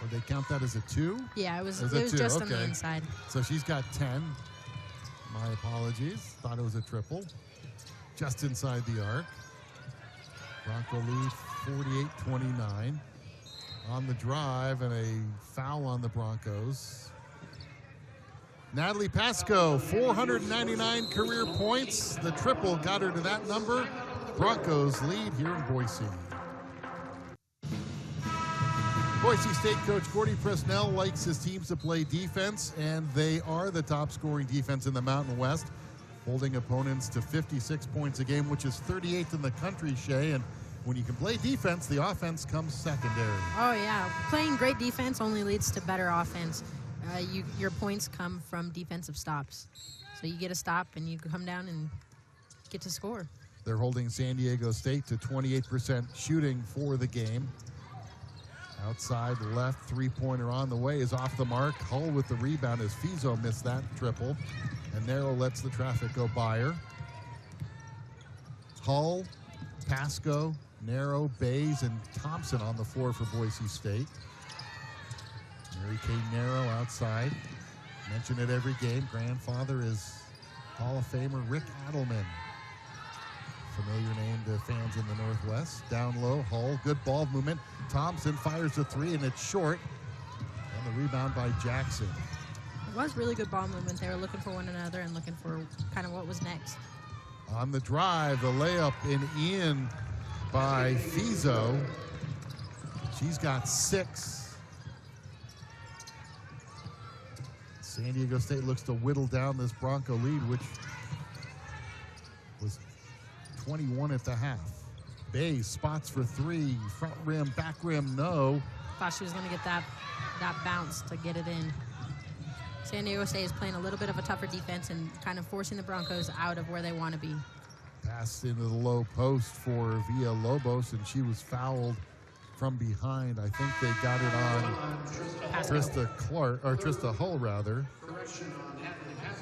Or they count that as a 2? Yeah, it was As a 2, just okay. on the inside. So she's got 10. My apologies. Thought it was a triple. Just inside the arc. Bronco lead 48-29. On the drive and a foul on the Broncos. Natalie Pasco, 499 career points. The triple got her to that number. Broncos lead here in Boise. Boise State coach Gordy Presnell likes his teams to play defense, and they are the top scoring defense in the Mountain West, holding opponents to 56 points a game, which is 38th in the country, Shay. And when you can play defense, the offense comes secondary. Oh, yeah. Playing great defense only leads to better offense. Your points come from defensive stops. So you get a stop, and you come down and get to score. They're holding San Diego State to 28% shooting for the game. Outside left, three-pointer on the way is off the mark. Hull with the rebound as Fizo missed that triple. And Nero lets the traffic go by her. Hull, Pasco, Nero, Bays, and Thompson on the floor for Boise State. Mary Kay Nero outside. Mention it every game. Grandfather is Hall of Famer Rick Adelman. Familiar name to fans in the Northwest. Down low, Hull, good ball movement. Thompson fires a 3, and it's short. And the rebound by Jackson. It was really good ball movement. They were looking for one another and looking for kind of what was next. On the drive, the layup and in by Fizo. She's got 6. San Diego State looks to whittle down this Bronco lead, which was 21 at the half. Bays spots for 3, front rim, back rim, no. Thought she was going to get that bounce to get it in. San Diego State is playing a little bit of a tougher defense and kind of forcing the Broncos out of where they want to be. Pass into the low post for Villalobos, and she was fouled from behind. I think they got it on Trista Hull, rather.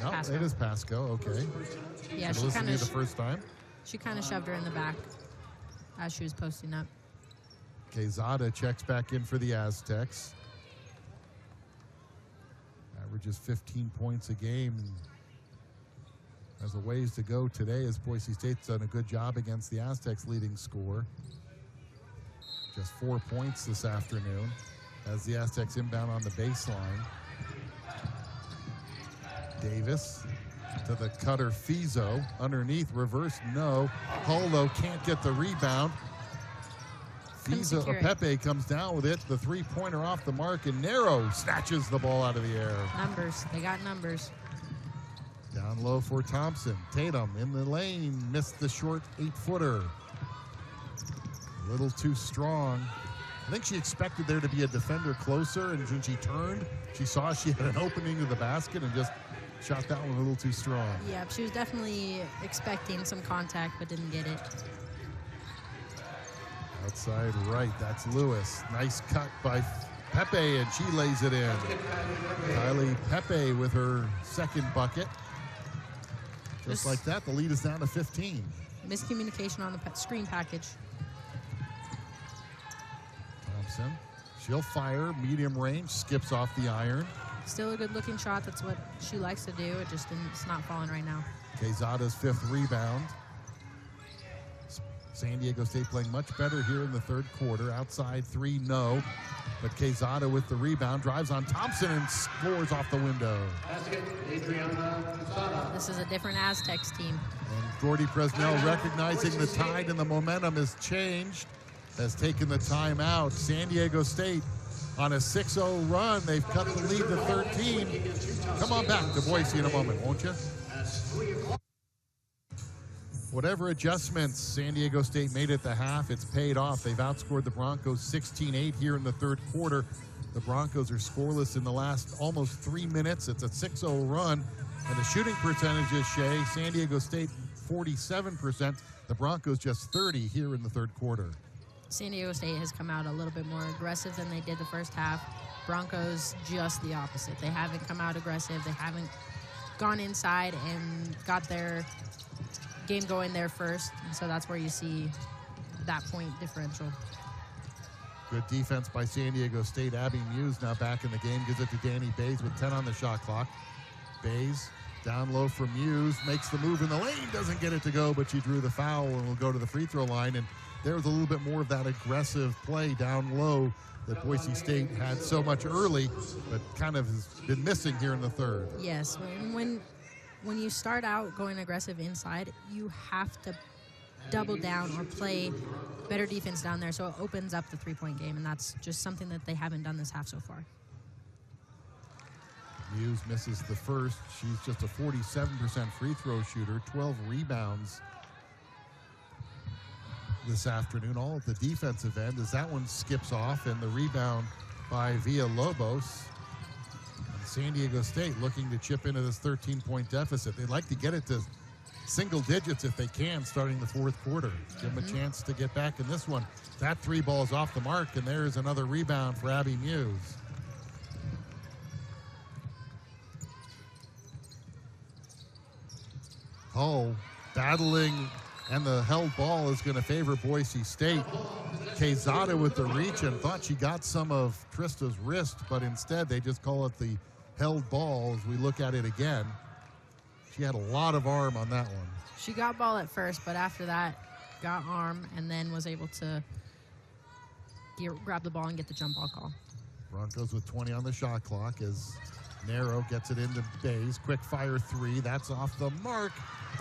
No, it is Pasco. Okay. Yeah, she listened to you the first time. She kind of shoved her in the back as she was posting up. Quezada checks back in for the Aztecs. Averages 15 points a game. Has a ways to go today, as Boise State's done a good job against the Aztecs' leading scorer. Just 4 points this afternoon as the Aztecs inbound on the baseline. Davis to the cutter Fizo. Underneath, reverse, no. Hull, though, can't get the rebound. Pepe comes down with it. The three-pointer off the mark, and Nero snatches the ball out of the air. Numbers. They got numbers. Down low for Thompson. Tatum in the lane. Missed the short 8-footer. A little too strong. I think she expected there to be a defender closer, and when she turned, she saw she had an opening to the basket and just shot that one a little too strong. Yeah, she was definitely expecting some contact, but didn't get it. Outside right, that's Lewis. Nice cut by Pepe, and she lays it in. Kylie Pepe with her second bucket. Just like that, the lead is down to 15. Miscommunication on the screen package. Thompson, she'll fire, medium range, skips off the iron. Still a good-looking shot. That's what she likes to do. It's not falling right now. Quezada's 5th rebound. San Diego State playing much better here in the third quarter. Outside three, no. But Quezada with the rebound, drives on Thompson and scores off the window. This is a different Aztecs team. And Gordy Presnell, recognizing the tide and the momentum has changed, has taken the timeout. San Diego State on a 6-0 run. They've cut the lead to 13. Come on back to Boise in a moment, won't you? Whatever adjustments San Diego State made at the half, it's paid off. They've outscored the Broncos 16-8 here in the third quarter. The Broncos are scoreless in the last almost 3 minutes. It's a 6-0 run. And the shooting percentage is, Shea, San Diego State 47%. The Broncos just 30 here in the third quarter. San Diego State has come out a little bit more aggressive than they did the first half. Broncos just the opposite. They haven't come out aggressive. They haven't gone inside and got their game going there first, and so that's where you see that point differential. Good defense by San Diego State. Abby Muse now back in the game, gives it to Danny Bays with 10 on the shot clock. Bays down low for Muse, makes the move in the lane, doesn't get it to go, but she drew the foul and will go to the free throw line. And there was a little bit more of that aggressive play down low that Boise State had so much early, but kind of has been missing here in the third. Yes, when you start out going aggressive inside, you have to double down or play better defense down there so it opens up the three-point game, and that's just something that they haven't done this half so far. Muse misses the first. She's just a 47% free throw shooter, 12 rebounds this afternoon, all at the defensive end, as that one skips off, and the rebound by Villalobos. San Diego State looking to chip into this 13-point deficit. They'd like to get it to single digits if they can starting the fourth quarter. Give them a chance to get back in this one. That three ball is off the mark, and there's another rebound for Abby Muse. Hull battling, and the held ball is going to favor Boise State. Quezada with the reach and thought she got some of Trista's wrist, but instead they just call it the held ball as we look at it again. She had a lot of arm on that one. She got ball at first, but after that got arm and then was able to grab the ball and get the jump ball call. Broncos with 20 on the shot clock as Nero gets it into Bays. Quick fire three. That's off the mark.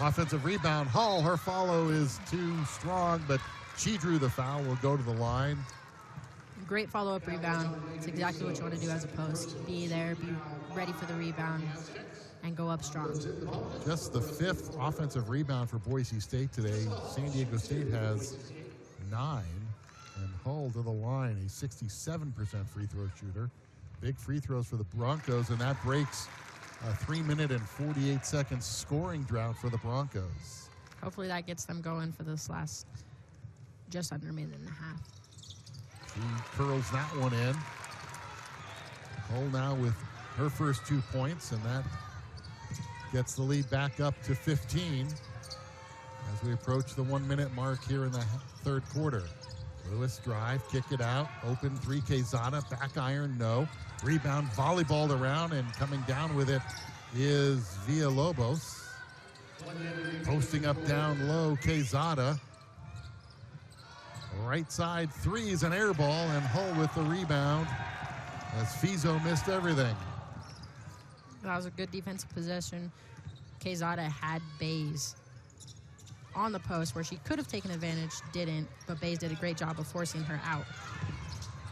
Offensive rebound. Hull, her follow is too strong, but she drew the foul. Will go to the line. Great follow-up rebound. It's exactly what you want to do as a post. Be there, be ready for the rebound, and go up strong. Just the 5th offensive rebound for Boise State today. San Diego State has 9. And Hull to the line, a 67% free throw shooter. Big free throws for the Broncos, and that breaks a 3-minute and 48-second scoring drought for the Broncos. Hopefully that gets them going for this last just under a minute and a half. She curls that one in. Hull now with her first 2 points, and that gets the lead back up to 15 as we approach the 1-minute mark here in the third quarter. Lewis drive, kick it out, open 3, Quezada, back iron, no. Rebound, volleyballed around, and coming down with it is Villalobos. Posting up down low, Quezada. Right side 3 is an air ball, and Hull with the rebound as Fizo missed everything. That was a good defensive possession. Quezada had Bays on the post where she could have taken advantage, didn't, but Bays did a great job of forcing her out.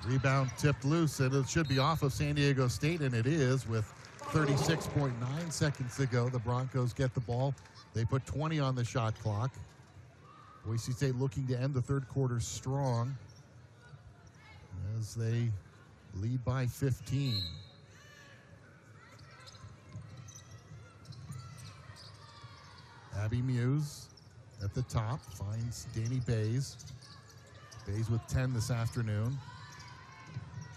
Rebound tipped loose, and it should be off of San Diego State, and it is with 36.9 seconds to go. The Broncos get the ball. They put 20 on the shot clock. Boise State looking to end the third quarter strong as they lead by 15. Abby Muse at the top finds Danny Bays. Bays with 10 this afternoon.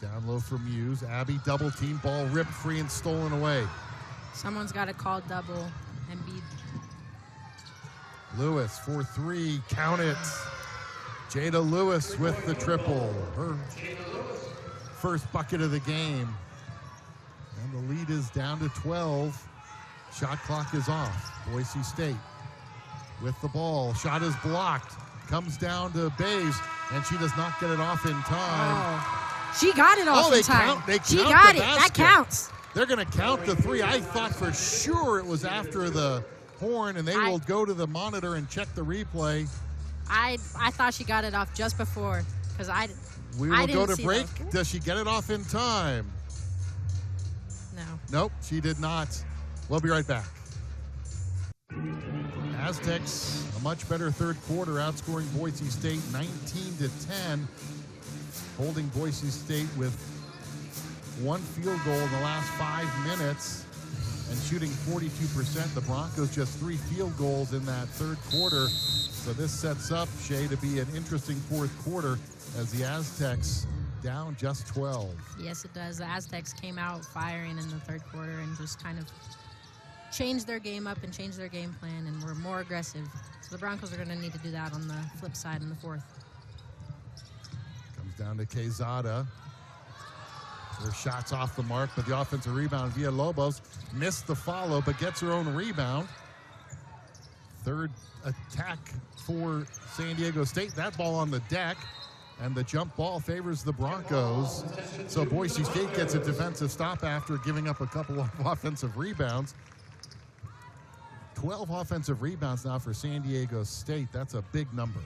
Down low for Muse. Abby double team, ball ripped free and stolen away. Someone's got to call double and be. Lewis for 3, count it. Jada Lewis with the triple. Her first bucket of the game. And the lead is down to 12. Shot clock is off. Boise State with the ball. Shot is blocked. Comes down to Bays, and she does not get it off in time. Oh, she got it off in time. She got it. That counts. They're going to count the 3. I thought for sure it was after the horn, and they will go to the monitor and check the replay. I thought she got it off just before because we will go to break. Does she get it off in time? No. Nope, she did not. We'll be right back. Aztecs, a much better third quarter, outscoring Boise State 19-10, holding Boise State with 1 field goal in the last 5 minutes and shooting 42%. The Broncos just 3 field goals in that third quarter. So this sets up, Shay, to be an interesting fourth quarter as the Aztecs down just 12. Yes, it does. The Aztecs came out firing in the third quarter and just kind of changed their game up and changed their game plan and were more aggressive. So the Broncos are going to need to do that on the flip side in the fourth. Comes down to Quezada. Her shot's off the mark, but the offensive rebound via Lobos missed the follow, but gets her own rebound. Third attack for San Diego State. That ball on the deck, and the jump ball favors the Broncos. So Boise State gets a defensive stop after giving up a couple of offensive rebounds. 12 offensive rebounds now for San Diego State. That's a big number.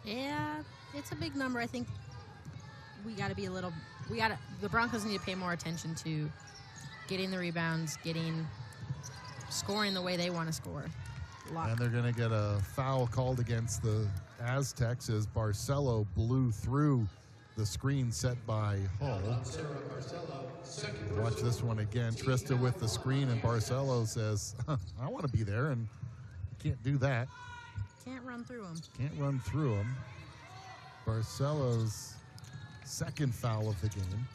Yeah, it's a big number. I think we got to be a little. The Broncos need to pay more attention to getting the rebounds, scoring the way they want to score. And they're going to get a foul called against the Aztecs as Barcelo blew through the screen set by Hull. Watch this one again. Trista with the screen, and Barcelo says, I want to be there, and can't do that. Can't run through him. Can't run through him. Barcelo's second foul of the game.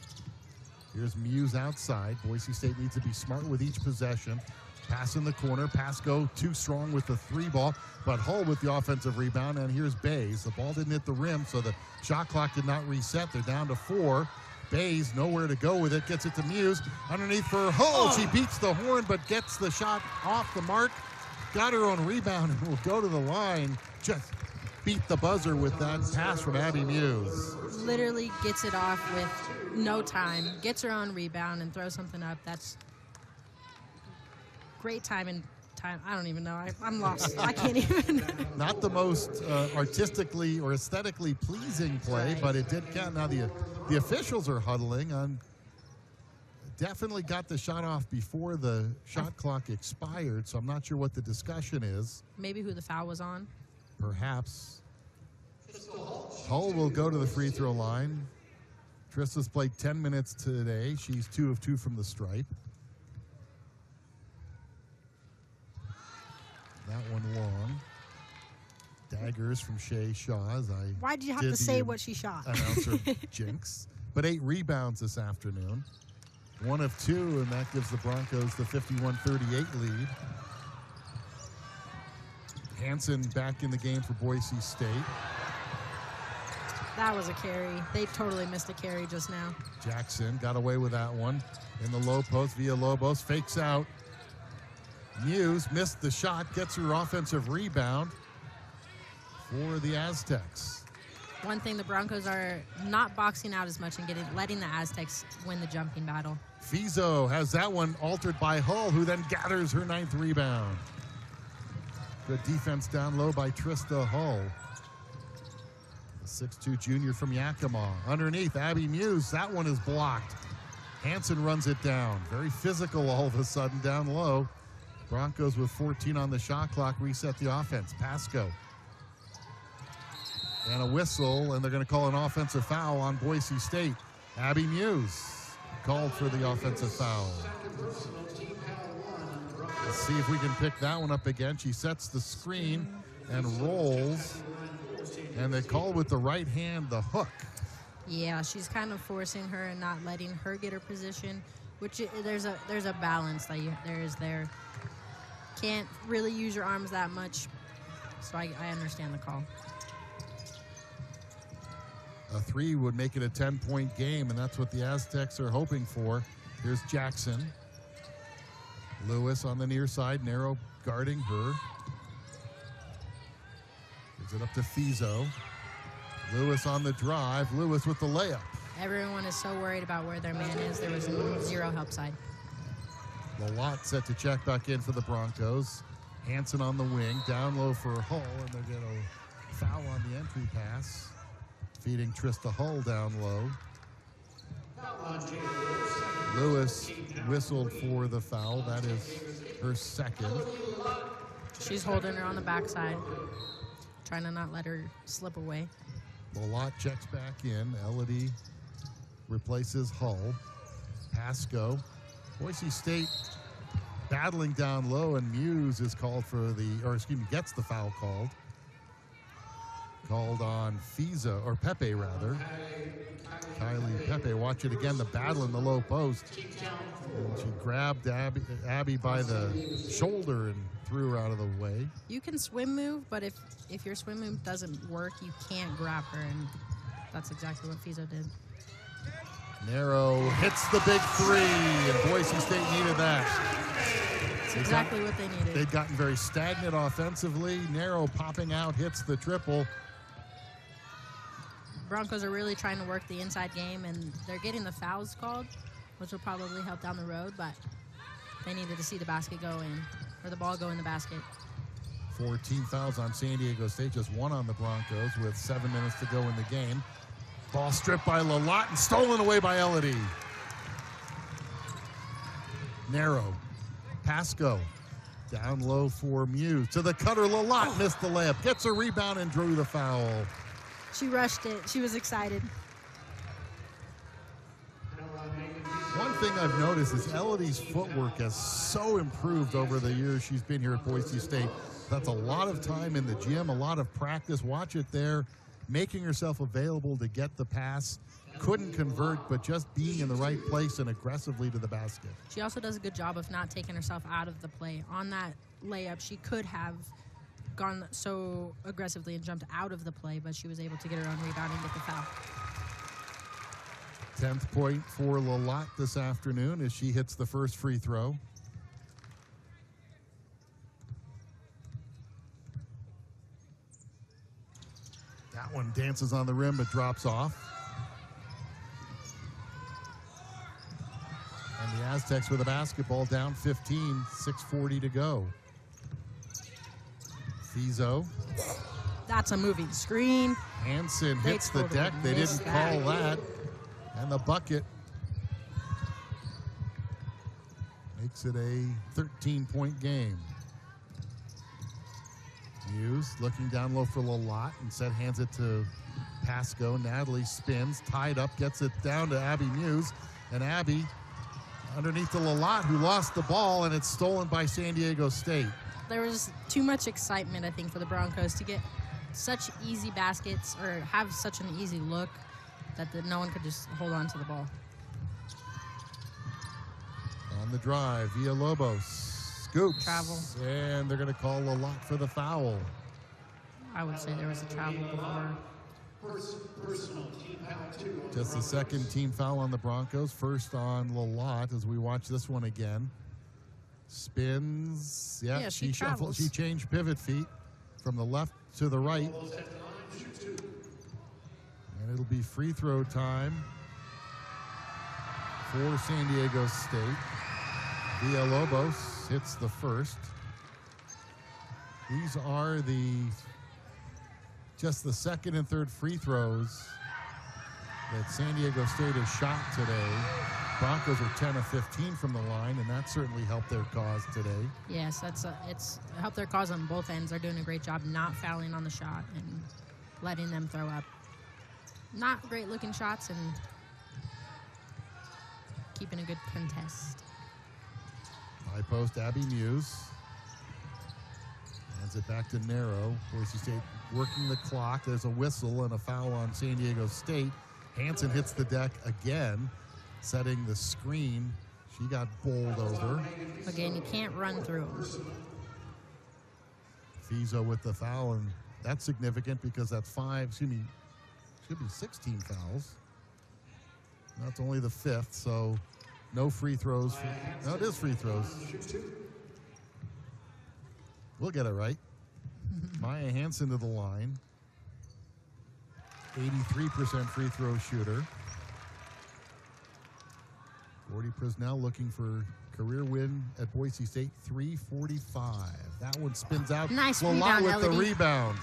Here's Muse outside. Boise State needs to be smart with each possession. Pass in the corner. Pasco too strong with the 3 ball, but Hull with the offensive rebound, and here's Bays. The ball didn't hit the rim, so the shot clock did not reset. They're down to 4. Bays nowhere to go with it. Gets it to Muse. Underneath for Hull. She beats the horn, but gets the shot off the mark. Got her own rebound and will go to the line. Just beat the buzzer with that pass from Abby Muse. Literally gets it off with no time. Gets her own rebound and throws something up. That's great time. I don't even know. I'm lost. I can't even. Not the most artistically or aesthetically pleasing play, but it did count. Now the officials are huddling on. Definitely got the shot off before the shot clock expired, so I'm not sure what the discussion is. Maybe who the foul was on. Perhaps. Hull will go to the free throw line. Trista's played 10 minutes today. She's 2 of 2 from the stripe. That one long. Daggers from Shea Shaw, as I Why did you have did to say the what she shot? Announcer jinx. But 8 rebounds this afternoon. 1 of 2, and that gives the Broncos the 51-38 lead. Hansen back in the game for Boise State. That was a carry. They totally missed a carry just now. Jackson got away with that one. In the low post, Villalobos fakes out. Muse missed the shot, gets her offensive rebound for the Aztecs. One thing, the Broncos are not boxing out as much and letting the Aztecs win the jumping battle. Fizo has that one altered by Hull, who then gathers her 9th rebound. Good defense down low by Trista Hull. The 6'2 junior from Yakima. Underneath, Abby Muse. That one is blocked. Hansen runs it down. Very physical all of a sudden down low. Broncos with 14 on the shot clock reset the offense. Pasco. And a whistle, and they're going to call an offensive foul on Boise State. Abby Muse called for the offensive foul. Let's see if we can pick that one up again. She sets the screen and rolls. And they call with the right hand the hook. Yeah, she's kind of forcing her and not letting her get her position, which there's a balance that there. Can't really use your arms that much, so I understand the call. A 3 would make it a 10-point game, and that's what the Aztecs are hoping for. Here's Jackson. Lewis on the near side, narrow guarding her. Gives it up to Fizo. Lewis on the drive. Lewis with the layup. Everyone is so worried about where their man is. There was 0 help side. Lalott set to check back in for the Broncos. Hansen on the wing. Down low for Hull, and they get a foul on the entry pass. Feeding Trista Hull down low. Lewis whistled for the foul. That is her second. She's holding her on the backside, trying to not let her slip away. Lalott checks back in. Elodie replaces Hull. Pasco. Boise State battling down low, and Muse is called for gets the foul called. Called on Fizo, or Pepe rather. Kylie Pepe, watch it again, the battle in the low post. And she grabbed Abby by the shoulder and threw her out of the way. You can swim move, but if your swim move doesn't work, you can't grab her, and that's exactly what Fizo did. Narrow hits the big 3, and Boise State needed that. That's exactly what they needed. They'd gotten very stagnant offensively. Narrow popping out, hits the triple. Broncos are really trying to work the inside game, and they're getting the fouls called, which will probably help down the road, but they needed to see the basket go in, or the ball go in the basket. 14 fouls on San Diego State, just 1 on the Broncos with 7 minutes to go in the game. Ball stripped by Lalott and stolen away by Elodie. Narrow. Pasco. Down low for Muse. To the cutter, Lalott missed the layup. Gets a rebound and drew the foul. She rushed it. She was excited. One thing I've noticed is Elodie's footwork has so improved over the years she's been here at Boise State. That's a lot of time in the gym, a lot of practice. Watch it there, making herself available to get the pass. Couldn't convert, but just being in the right place and aggressively to the basket. She also does a good job of not taking herself out of the play. On that layup, she could have gone so aggressively and jumped out of the play, but she was able to get her own rebound and get the foul. 10th point for Lalott this afternoon as she hits the first free throw. That one dances on the rim but drops off. And the Aztecs with a basketball down 15, 6:40 to go. Fizo. That's a moving screen. Hansen hits the deck. They didn't call that. And the bucket makes it a 13-point game. Muse looking down low for Lalott. Instead hands it to Pasco. Natalie spins, tied up, gets it down to Abby Muse. And Abby underneath to Lalott, who lost the ball, and it's stolen by San Diego State. there was too much excitement, I think, for the Broncos to get such easy baskets or have such an easy look that no one could just hold on to the ball. On the drive, Villalobos scoops. Travel. And they're going to call a lot for the foul. I would say there was a travel before. Personal team foul 2. Just the second team foul on the Broncos. First on Lalott as we watch this one again. Spins. Yeah, she shuffled. She changed pivot feet from the left to the right. And it'll be free throw time for San Diego State. Villalobos hits the first. These are just the second and third free throws that San Diego State has shot today. Broncos are 10 of 15 from the line, and that certainly helped their cause today. Yes, it's helped their cause on both ends. They're doing a great job not fouling on the shot and letting them throw up not great looking shots and keeping a good contest. High post, Abby Muse. Hands it back to Narrow. Boise State working the clock. There's a whistle and a foul on San Diego State. Hansen hits the deck again, setting the screen. She got bowled over. Again, you can't run through them. Fizo with the foul, and that's significant because that's should be 16 fouls. That's only the fifth, so no free throws. No, it is free throws. We'll get it right. Maya Hansen to the line. 83% free throw shooter. Gordy Prisnell looking for career win at Boise State, 345. That one spins out. Nice Lalott rebound, with the Elodie. rebound.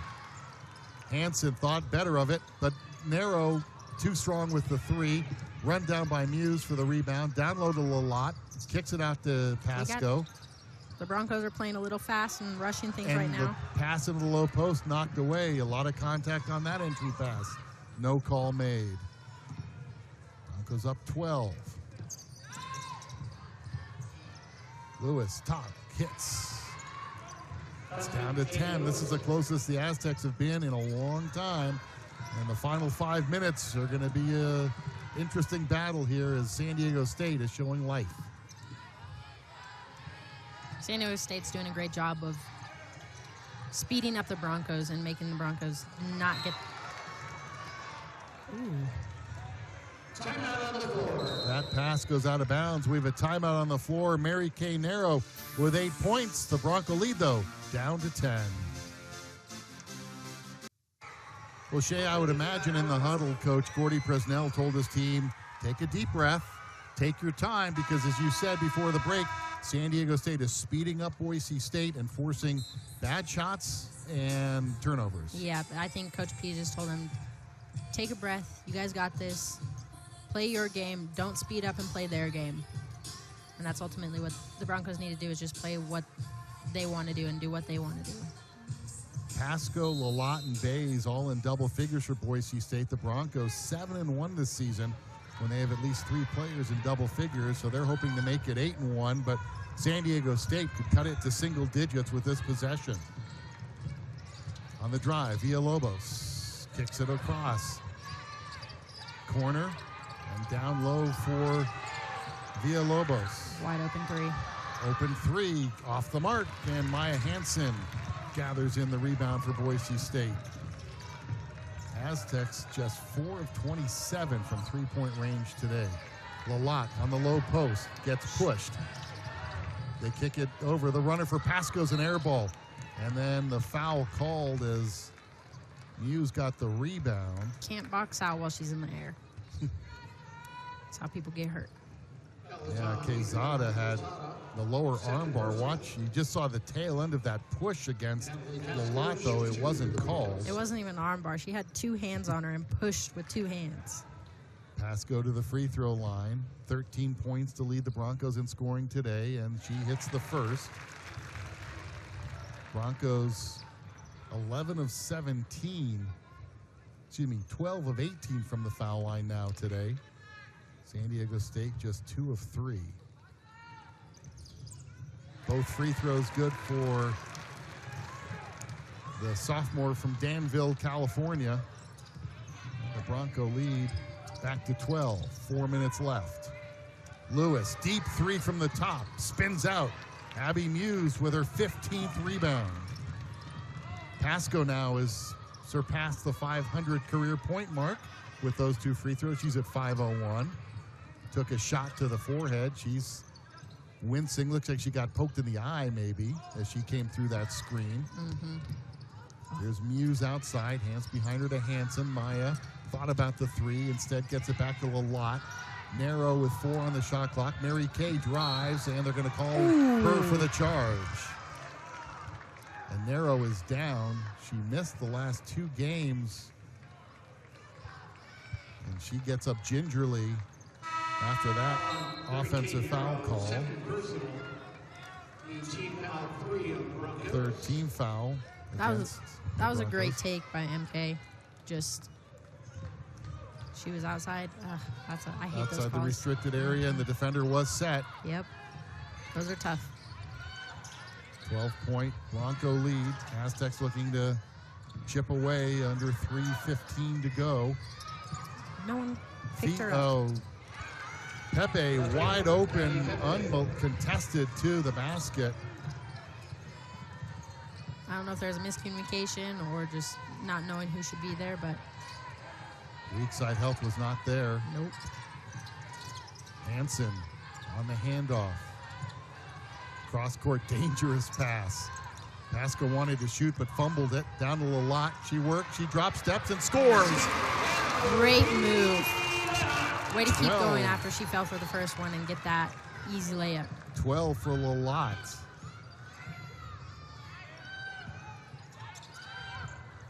Hansen thought better of it, but Narrow too strong with the three. Run down by Muse for the rebound. Down low to Lalott. Kicks it out to Pasco. The Broncos are playing a little fast and rushing things right now. And the pass into the low post knocked away. A lot of contact on that entry pass. No call made. Broncos up 12. Lewis, top, hits. It's down to 10. This is the closest the Aztecs have been in a long time. And the final 5 minutes are going to be an interesting battle here as San Diego State is showing life. San Diego State's doing a great job of speeding up the Broncos and making the Broncos not get... Ooh. Timeout on the floor. That pass goes out of bounds. We have a timeout on the floor. Mary Kay Narrow with 8 points. The Bronco lead, though, down to 10. Well, Shay, I would imagine in the huddle, Coach Gordy Presnell told his team, take a deep breath, take your time, because as you said before the break, San Diego State is speeding up Boise State and forcing bad shots and turnovers. Yeah, but I think Coach P just told them, take a breath. You guys got this. Play your game. Don't speed up and play their game. And that's ultimately what the Broncos need to do, is just play what they want to do and do what they want to do. Pasco, Lalott, and Bays all in double figures for Boise State. The Broncos 7-1 this season when they have at least 3 players in double figures, so they're hoping to make it 8-1, but San Diego State could cut it to single digits with this possession. On the drive, Villalobos kicks it across. Corner, and down low for Villalobos. Wide open 3. Open 3, off the mark, and Maya Hansen gathers in the rebound for Boise State. Aztecs just 4 of 27 from three-point range today. Lalott on the low post gets pushed. They kick it over. The runner for Pasco's an air ball. And then the foul called as Muse got the rebound. Can't box out while she's in the air. That's how people get hurt. Yeah, Quezada had the lower armbar. Watch, you just saw the tail end of that push against Lalott, though it wasn't called. It wasn't even an armbar. She had 2 hands on her and pushed with 2 hands. Pasco to the free throw line. 13 points to lead the Broncos in scoring today, and she hits the first. Broncos 11 of 17. 12 of 18 from the foul line now today. San Diego State just 2 of 3. Both free throws good for the sophomore from Danville, California. The Bronco lead back to 12. 4 minutes left. Lewis, deep three from the top, spins out. Abby Muse with her 15th rebound. Pasco now has surpassed the 500 career point mark with those 2 free throws. She's at 501. Took a shot to the forehead. She's wincing. Looks like she got poked in the eye maybe as she came through that screen. There's Muse outside, hands behind her to Hansen. Maya thought about the 3, instead gets it back to Lalott. Narrow with 4 on the shot clock. Mary Kay drives, and they're going to call her for the charge. And Narrow is down. She missed the last 2 games. And she gets up gingerly after that offensive foul call. Third team foul. That was a great take by MK. She was outside. I hate those calls. Outside the restricted area, and the defender was set. Yep. Those are tough. 12-point Bronco lead. Aztecs looking to chip away under 3:15 to go. No one picked her up. Pepe wide open, uncontested to the basket. I don't know if there's a miscommunication or just not knowing who should be there, but Weak side help was not there. nope. Hansen on the handoff. Cross-court dangerous pass. Pasco wanted to shoot but fumbled it. Down to Lalott. She worked, she drops steps and scores. Great move. Way to keep going after she fell for the first one and get that easy layup. 12 for Lalott.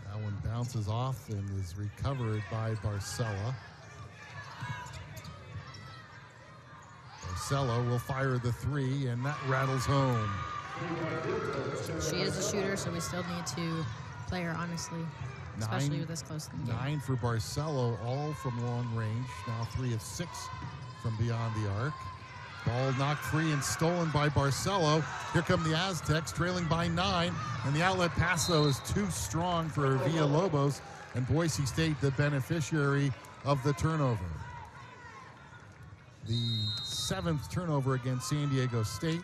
That one bounces off and is recovered by Barcella. Barcella will fire the 3, and that rattles home. She is a shooter, so we still need to play her honestly, especially with this close in the game. 9 for Barcelo, all from long range. Now 3 of 6 from beyond the arc. Ball knocked free and stolen by Barcelo. Here come the Aztecs, trailing by 9. And the outlet pass, though, is too strong for Villalobos. And Boise State, the beneficiary of the turnover. The 7th turnover against San Diego State.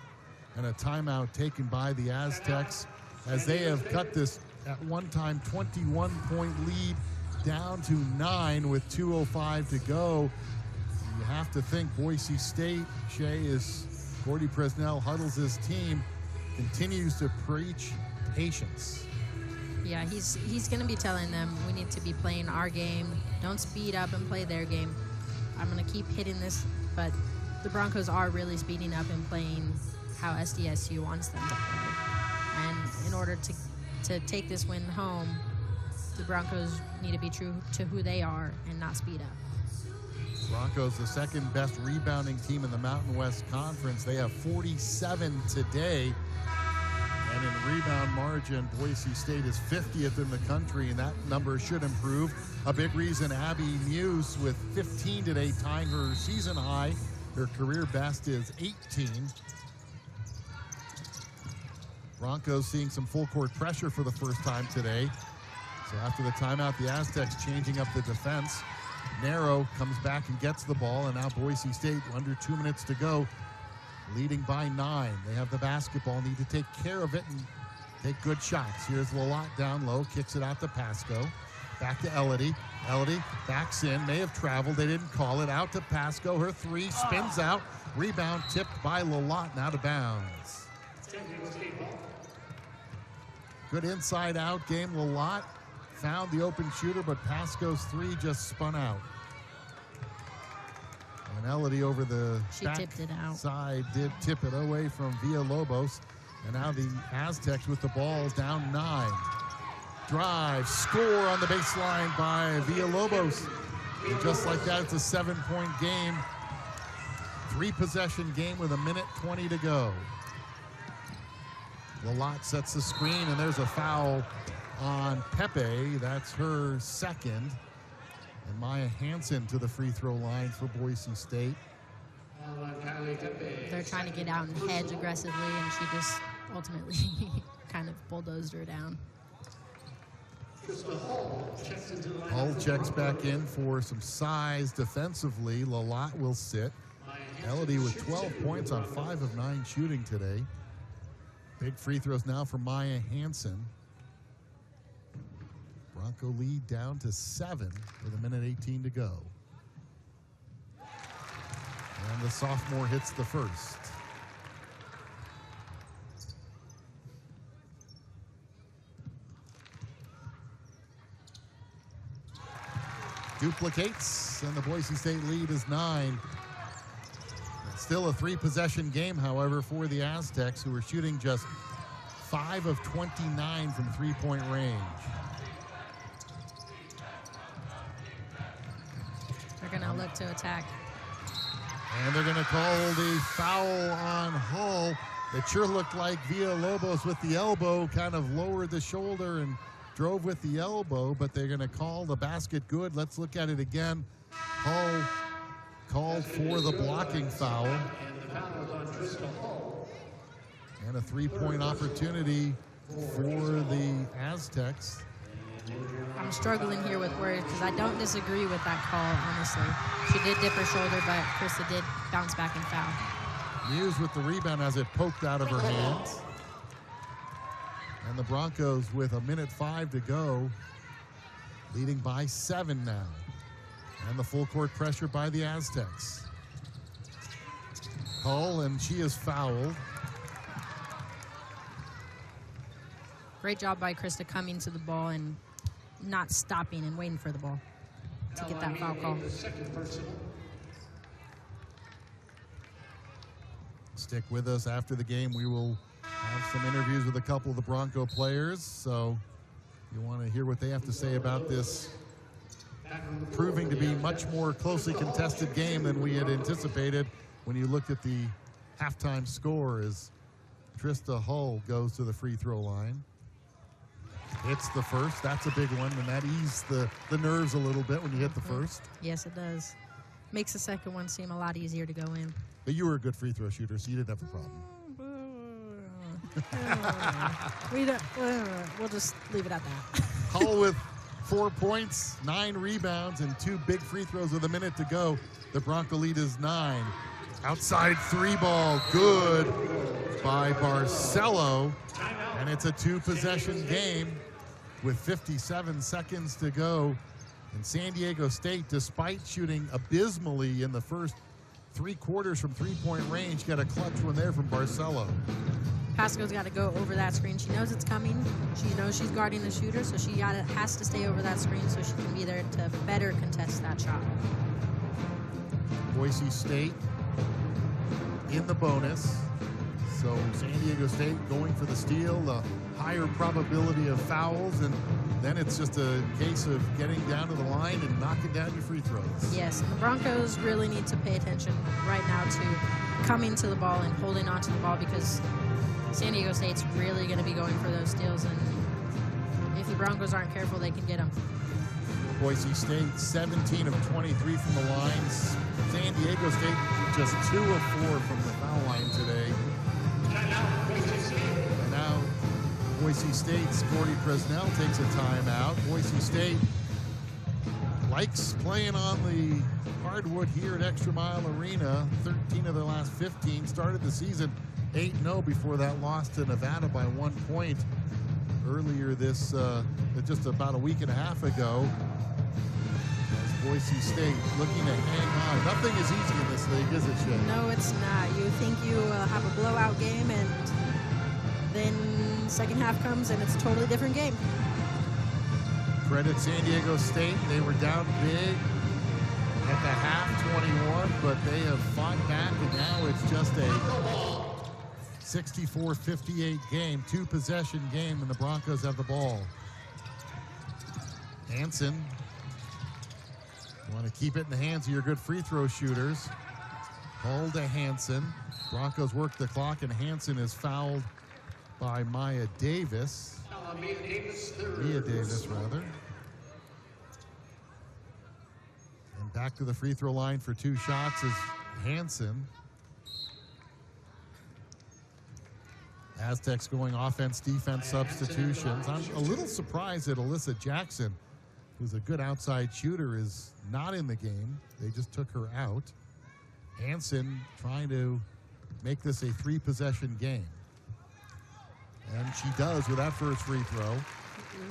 And a timeout taken by the Aztecs as they have cut this, at one time, 21-point lead down to 9 with 2:05 to go. You have to think Boise State, Gordy Presnell huddles his team, continues to preach patience. Yeah, he's going to be telling them we need to be playing our game. Don't speed up and play their game. I'm going to keep hitting this, but the Broncos are really speeding up and playing how SDSU wants them to play. And in order to take this win home, the Broncos need to be true to who they are and not speed up. Broncos, the second best rebounding team in the Mountain West Conference. They have 47 today. And in rebound margin, Boise State is 50th in the country, and that number should improve. A big reason, Abby Muse with 15 today, tying her season high. Her career best is 18. Broncos seeing some full court pressure for the first time today. So after the timeout, the Aztecs changing up the defense. Narrow comes back and gets the ball, and now Boise State, under 2 minutes to go, leading by 9. They have the basketball, need to take care of it and take good shots. Here's Lalott down low, kicks it out to Pasco. Back to Elodie. Elodie backs in, may have traveled, they didn't call it. Out to Pasco, her 3 spins out. Rebound tipped by Lalott, now to bounds. Good inside-out game. Lalott found the open shooter, but Pasco's 3 just spun out. And Elodie over the back side did tip it away from Villalobos. And now the Aztecs with the ball down 9. Drive, score on the baseline by Villalobos. And just like that, it's a 7-point game. 3-possession game with 1:20 to go. Lalott sets the screen, and there's a foul on Pepe. That's her second. And Maya Hansen to the free throw line for Boise State. They're trying to get out and hedge aggressively, and she just ultimately kind of bulldozed her down. Hull checks back in for some size defensively. Lalat will sit. Elodie with 12 points on 5 of 9 shooting today. Big free throws now for Maya Hansen. Bronco lead down to 7 with 1:18 to go. And the sophomore hits the first. Duplicates, and the Boise State lead is 9. It's still a 3-possession game, however, for the Aztecs, who are shooting just 5 of 29 from three-point range. They're going to look to attack. And they're going to call the foul on Hull. It sure looked like Villalobos with the elbow kind of lowered the shoulder and drove with the elbow, but they're going to call the basket good. Let's look at it again. Hull called for the blocking foul. And a 3-point opportunity for the Aztecs. I'm struggling here with words because I don't disagree with that call, honestly. She did dip her shoulder, but Krista did bounce back and foul. Muse with the rebound as it poked out of her hands. And the Broncos with 1:05 to go, leading by 7 now. And the full court pressure by the Aztecs. Hull, and she is fouled. Great job by Krista coming to the ball and not stopping and waiting for the ball to get that foul call. Stick with us after the game. We will have some interviews with a couple of the Bronco players, so you want to hear what they have to say about this proving to be much more closely contested game than we had anticipated when you looked at the halftime score as Trista Hull goes to the free throw line. Hits the first. That's a big one, and that eased the nerves a little bit when you hit the first. Yes, it does. Makes the second one seem a lot easier to go in. But you were a good free throw shooter, so you didn't have a problem. We'll just leave it at that. Hull with 4 points, 9 rebounds, and 2 big free throws with 1 minute to go. The Bronco lead is 9. Outside 3 ball, good by Barcelo. And it's a 2-possession game with 57 seconds to go. And San Diego State, despite shooting abysmally in the first 3 quarters from three-point range, got a clutch one there from Barcelo. Pasco's got to go over that screen. She knows it's coming. She knows she's guarding the shooter, so she has to stay over that screen so she can be there to better contest that shot. Boise State in the bonus. So San Diego State going for the steal, the higher probability of fouls, and then it's just a case of getting down to the line and knocking down your free throws. Yes, and the Broncos really need to pay attention right now to coming to the ball and holding on to the ball, because San Diego State's really going to be going for those steals, and if the Broncos aren't careful, they can get them. Boise State 17 of 23 from the lines. San Diego State just 2 of 4 from the foul line today. And now Boise State's Gordy Presnell takes a timeout. Boise State likes playing on the hardwood here at ExtraMile Arena. 13 of their last 15. Started the season 8-0 before that loss to Nevada by 1 point earlier this, just about a week and a half ago. As Boise State looking to hang on. Nothing is easy in this league, is it, Shay? No, it's not. You think you have a blowout game, and then second half comes and it's a totally different game. Credit San Diego State. They were down big at the half, 21, but they have fought back, and now it's just a 64-58 game, 2-possession game, and the Broncos have the ball. Hansen, you want to keep it in the hands of your good free throw shooters. Hold to Hansen. Broncos work the clock, and Hansen is fouled by Mia Davis, rather. And back to the free throw line for 2 shots is Hansen. Aztecs going offense, defense substitutions. I'm a little surprised that Alyssa Jackson, who's a good outside shooter, is not in the game. They just took her out. Hansen trying to make this a 3-possession game. And she does with that first free throw,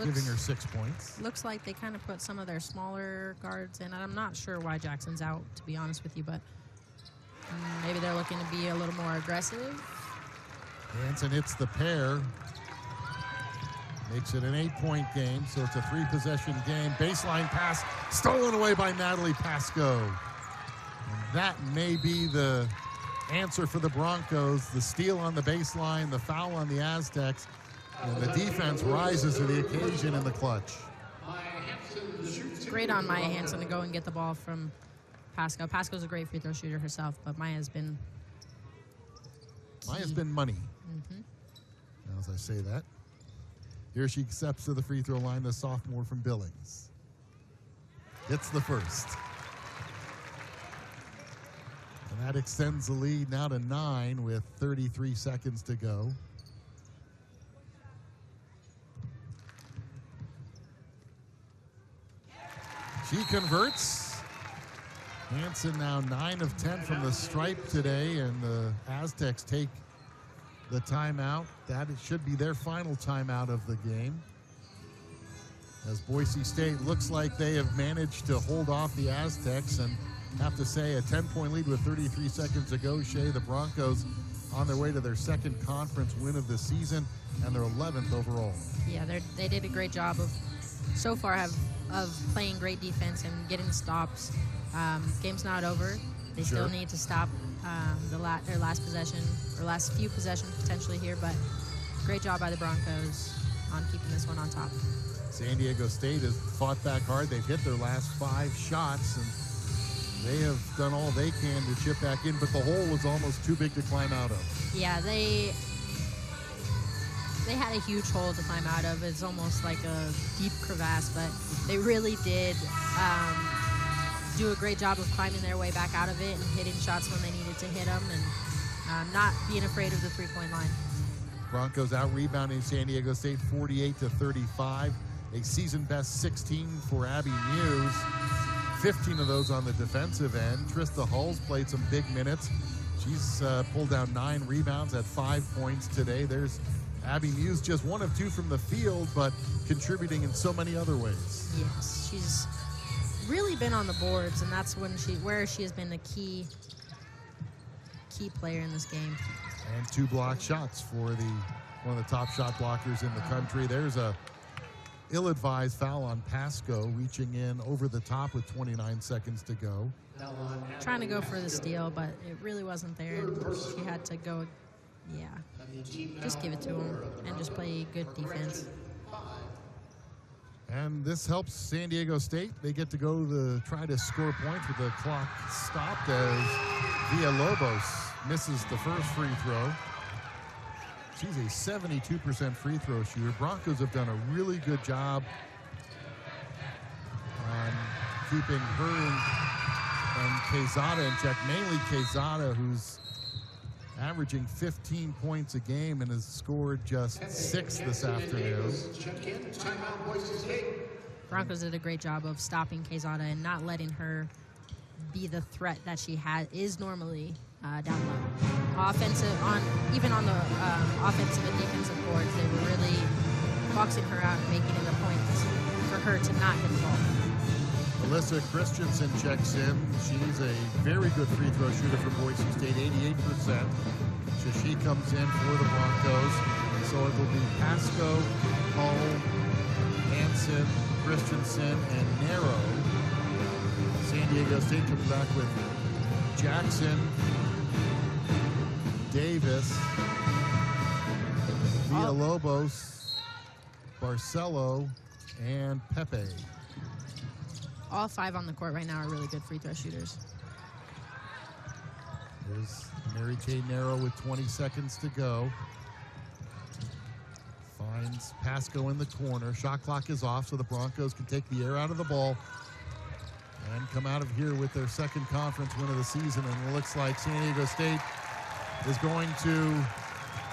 giving her 6 points. Looks like they kind of put some of their smaller guards in. I'm not sure why Jackson's out, to be honest with you, but maybe they're looking to be a little more aggressive. Hansen hits the pair. Makes it an 8-point game, so it's a 3-possession game. Baseline pass stolen away by Natalie Pascoe. And that may be the answer for the Broncos. The steal on the baseline, the foul on the Aztecs, and the defense rises to the occasion in the clutch. It's great on Maya Hansen to go and get the ball from Pascoe. Pascoe's a great free throw shooter herself, but Maya's been money. Now, as I say that, here she steps to the free throw line, the sophomore from Billings. Hits the first. And that extends the lead now to 9 with 33 seconds to go. She converts. Hansen now 9 of 10 from the stripe today, and the Aztecs take the timeout. That should be their final timeout of the game, as Boise State looks like they have managed to hold off the Aztecs, and have to say a 10-point lead with 33 seconds to go. Shea, the Broncos on their way to their second conference win of the season and their 11th overall. Yeah, they did a great job of so far of playing great defense and getting stops. Game's not over. They still need to stop their last possession, or last few possessions potentially here, but great job by the Broncos on keeping this one on top. San Diego State has fought back hard. They've hit their last 5 shots, and they have done all they can to chip back in, but the hole was almost too big to climb out of. Yeah, they had a huge hole to climb out of. It's almost like a deep crevasse, but they really did do a great job of climbing their way back out of it and hitting shots when they needed to hit them, and not being afraid of the three-point line. Broncos out-rebounding San Diego State 48-35. A season-best 16 for Abby Muse. 15 of those on the defensive end. Trista Hull's played some big minutes. She's pulled down 9 rebounds at 5 points today. There's Abby Muse, just 1 of 2 from the field, but contributing in so many other ways. Yes, she's really been on the boards, and that's where she has been a key player in this game. And 2 block shots for one of the top shot blockers in the country. There's a ill-advised foul on Pascoe, reaching in over the top with 29 seconds to go. Trying to go for the steal, but it really wasn't there. She had to go, just give it to him and just play good defense. And this helps San Diego State. They get to go try to score points with the clock stopped, as Villalobos misses the first free throw. She's a 72% free throw shooter. Broncos have done a really good job on keeping her and Quezada in check, mainly Quezada, who's averaging 15 points a game and has scored just 6 this afternoon. Broncos did a great job of stopping Quezada and not letting her be the threat that she is normally down low. Even on the offensive and defensive boards, they were really boxing her out and making it a point for her to not get the ball. Alyssa Christensen checks in. She's a very good free throw shooter for Boise State, 88%. So she comes in for the Broncos. So it will be Pascoe, Hull, Hansen, Christensen, and Nero. San Diego State comes back with Jackson, Davis, Villalobos, Barcelo, and Pepe. All 5 on the court right now are really good free throw shooters. There's Mary Kay Nero with 20 seconds to go. Finds Pascoe in the corner. Shot clock is off, so the Broncos can take the air out of the ball and come out of here with their second conference win of the season. And it looks like San Diego State is going to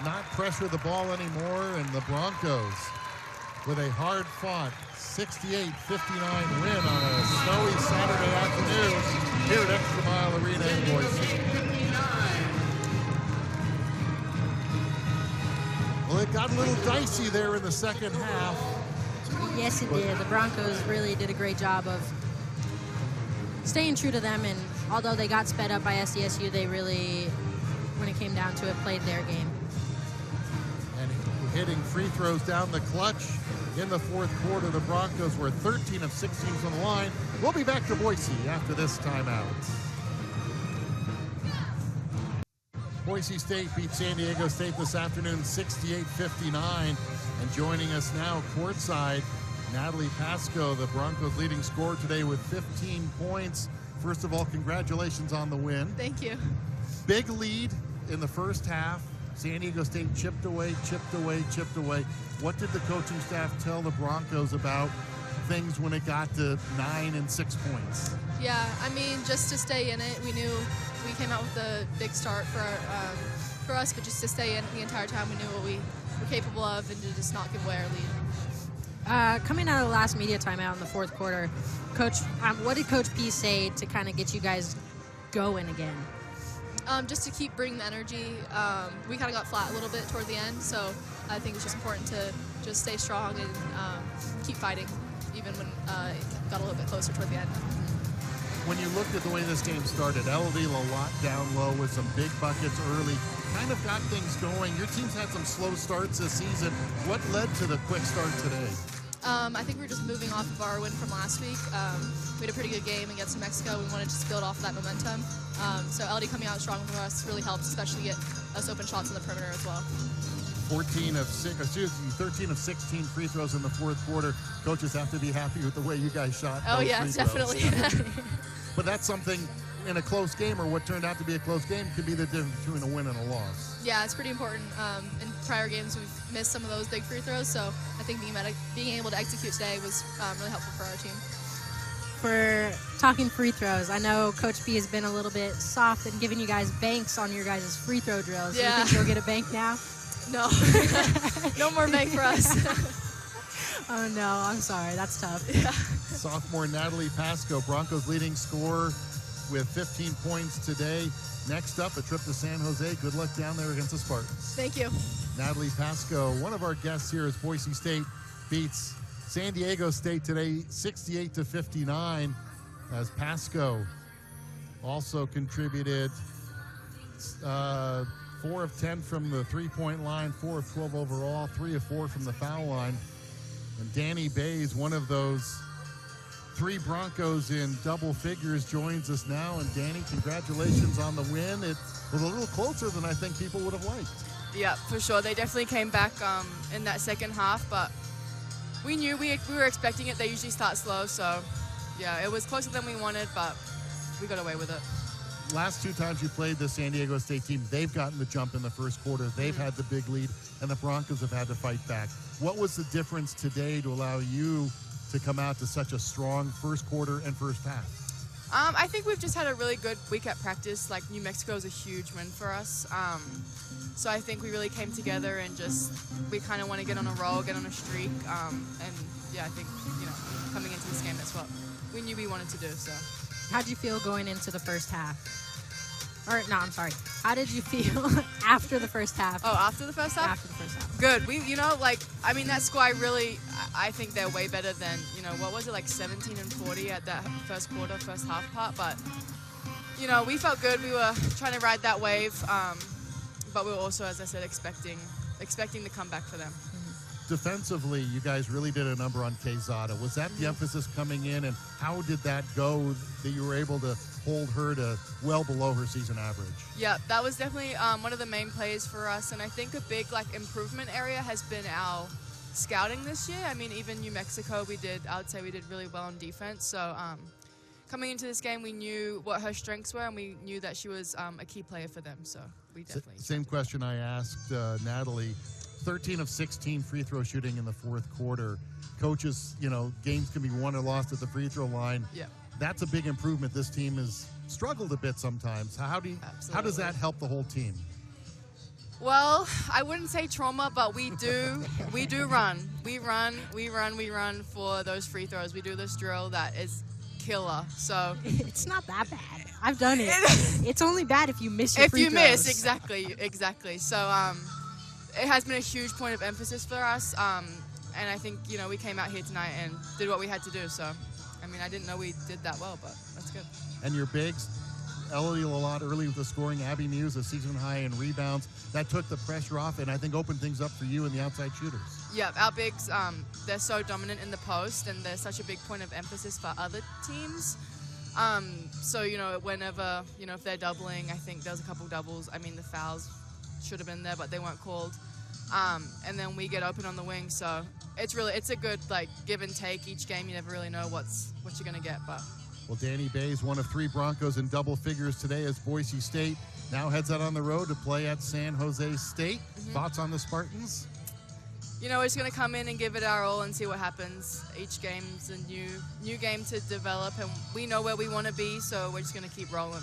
not pressure the ball anymore, and the Broncos with a hard-fought 68-59 win on a snowy Saturday afternoon here at ExtraMile Arena in Boise. Well, it got a little dicey there in the second half. Yes, it did. The Broncos really did a great job of staying true to them, and although they got sped up by SDSU, they really, when it came down to it, played their game. And hitting free throws down the clutch in the fourth quarter. The Broncos were 13 of 16 from the line. We'll be back to Boise after this timeout. Boise State beat San Diego State this afternoon 68-59. And joining us now courtside, Natalie Pasco, the Broncos' leading scorer today with 15 points. First of all, congratulations on the win. Thank you. Big lead in the first half. San Diego State chipped away, chipped away, chipped away. What did the coaching staff tell the Broncos about things when it got to 9 and 6 points? Yeah, I mean, just to stay in it. We knew we came out with a big start for us, but just to stay in the entire time, we knew what we were capable of and to just not give away our lead. Coming out of the last media timeout in the fourth quarter, Coach, what did Coach P say to kind of get you guys going again? Just to keep bringing the energy. We kind of got flat a little bit toward the end, so I think it's just important to just stay strong and keep fighting, even when it got a little bit closer toward the end. When you looked at the way this game started, LD a lot down low with some big buckets early, kind of got things going. Your team's had some slow starts this season. What led to the quick start today? I think we're just moving off of our win from last week. We had a pretty good game against New Mexico. We wanted to just build off of that momentum. So LD coming out strong for us really helped, especially get us open shots on the perimeter as well. 13 of 16 free throws in the fourth quarter. Coaches have to be happy with the way you guys shot. Oh yeah, definitely. But that's something in a close game, or what turned out to be a close game, could be the difference between a win and a loss. Yeah, it's pretty important. In prior games, we've missed some of those big free throws, so I think being able to execute today was really helpful for our team. For talking free throws, I know Coach B has been a little bit soft and giving you guys banks on your guys' free throw drills. Yeah. Do you think you'll get a bank now? No. No more bank for us. Oh no, I'm sorry, that's tough. Yeah. Sophomore Natalie Pasco, Broncos leading scorer with 15 points today. Next up, a trip to San Jose. Good luck down there against the Spartans. Thank you. Natalie Pasco, one of our guests here as Boise State beats San Diego State today 68-59, as Pasco also contributed 4 of 10 from the three-point line, 4 of 12 overall, 3 of 4 from the foul line. And Danny Bays, one of those 3 Broncos in double figures, joins us now. And Danny, congratulations on the win. It was a little closer than I think people would have liked. Yeah, for sure. They definitely came back in that second half, but we knew we were expecting it. They usually start slow, so yeah, it was closer than we wanted, but we got away with it. Last 2 times you played the San Diego State team, they've gotten the jump in the first quarter. They've had the big lead, and the Broncos have had to fight back. What was the difference today to allow you to come out to such a strong first quarter and first half? I think we've just had a really good week at practice. Like, New Mexico is a huge win for us. So I think we really came together and just, we kind of want to get on a roll, get on a streak. And yeah, I think, coming into this game, that's what we knew we wanted to do, so. How'd you feel going into the first half? Or, no, I'm sorry. How did you feel after the first half? Oh, after the first half? After the first half. Good. That squad really, I think they're way better than, what was it, like 17 and 40 at that first quarter, first half part. But, we felt good. We were trying to ride that wave. But we were also, as I said, expecting the comeback for them. Defensively, you guys really did a number on Quezada. Was that the emphasis coming in, and how did that go that you were able to hold her to well below her season average? Yeah, that was definitely one of the main plays for us, and I think a big improvement area has been our scouting this year. I mean, even New Mexico, I would say we did really well on defense. So coming into this game, we knew what her strengths were, and we knew that she was a key player for them. So we definitely. Same question I asked Natalie. 13 of 16 free throw shooting in the fourth quarter. Coaches, games can be won or lost at the free throw line. Yeah. That's a big improvement. This team has struggled a bit sometimes. How does that help the whole team? Well, I wouldn't say trauma, but we do run. We run for those free throws. We do this drill that is killer. So It's not that bad. I've done it. It's only bad if you miss your if free you throws. miss, exactly. So it has been a huge point of emphasis for us. And I think, you know, we came out here tonight and did what we had to do. So, I mean, I didn't know we did that well, but that's good. And your bigs, Elodie Lalott early with the scoring, Abby Muse a season high in rebounds. That took the pressure off and I think opened things up for you and the outside shooters. Yeah, our bigs, they're so dominant in the post and they're such a big point of emphasis for other teams. So, you know, whenever, you know, if they're doubling, I think there's a couple doubles. I mean, the fouls should have been there, but they weren't called. And then we get open on the wing, so it's a good like give and take each game. You never really know what you're gonna get, but. Well, Danny Bays, one of 3 Broncos in double figures today as Boise State now heads out on the road to play at San Jose State. Thoughts on the Spartans? You know, we're just gonna come in and give it our all and see what happens. Each game's a new game to develop, and we know where we want to be, so we're just gonna keep rolling.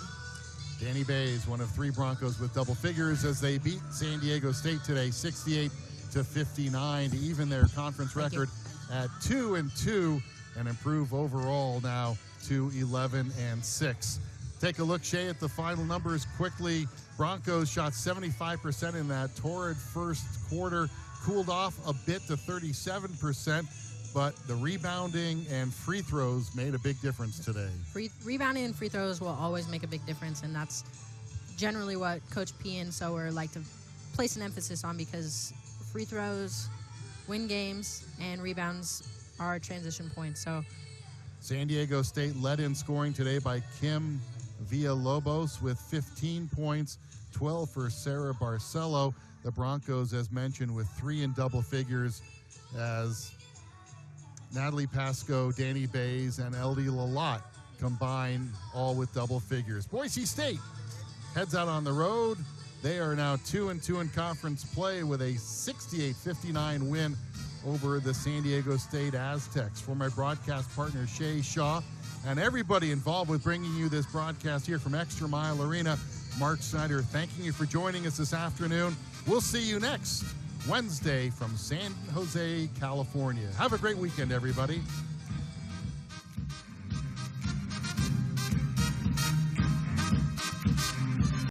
Danny Bays, one of 3 Broncos with double figures as they beat San Diego State today, 68-59 to even their conference record at 2-2 and improve overall now to 11-6. Take a look, Shay, at the final numbers quickly. Broncos shot 75% in that torrid first quarter, cooled off a bit to 37%, but the rebounding and free throws made a big difference today. Rebounding and free throws will always make a big difference, and that's generally what Coach P and Sower like to place an emphasis on, because free throws win games and rebounds are transition points. So San Diego State led in scoring today by Kim Villalobos with 15 points, 12 for Sarah Barcelo. The Broncos, as mentioned, with 3 in double figures as Natalie Pasco, Danny Bays, and Elodie Lalott combine all with double figures. Boise State heads out on the road. They are now 2-2 in conference play with a 68-59 win over the San Diego State Aztecs. For my broadcast partner, Shay Shaw, and everybody involved with bringing you this broadcast here from ExtraMile Arena, Mark Snyder, thanking you for joining us this afternoon. We'll see you next Wednesday from San Jose, California. Have a great weekend, everybody.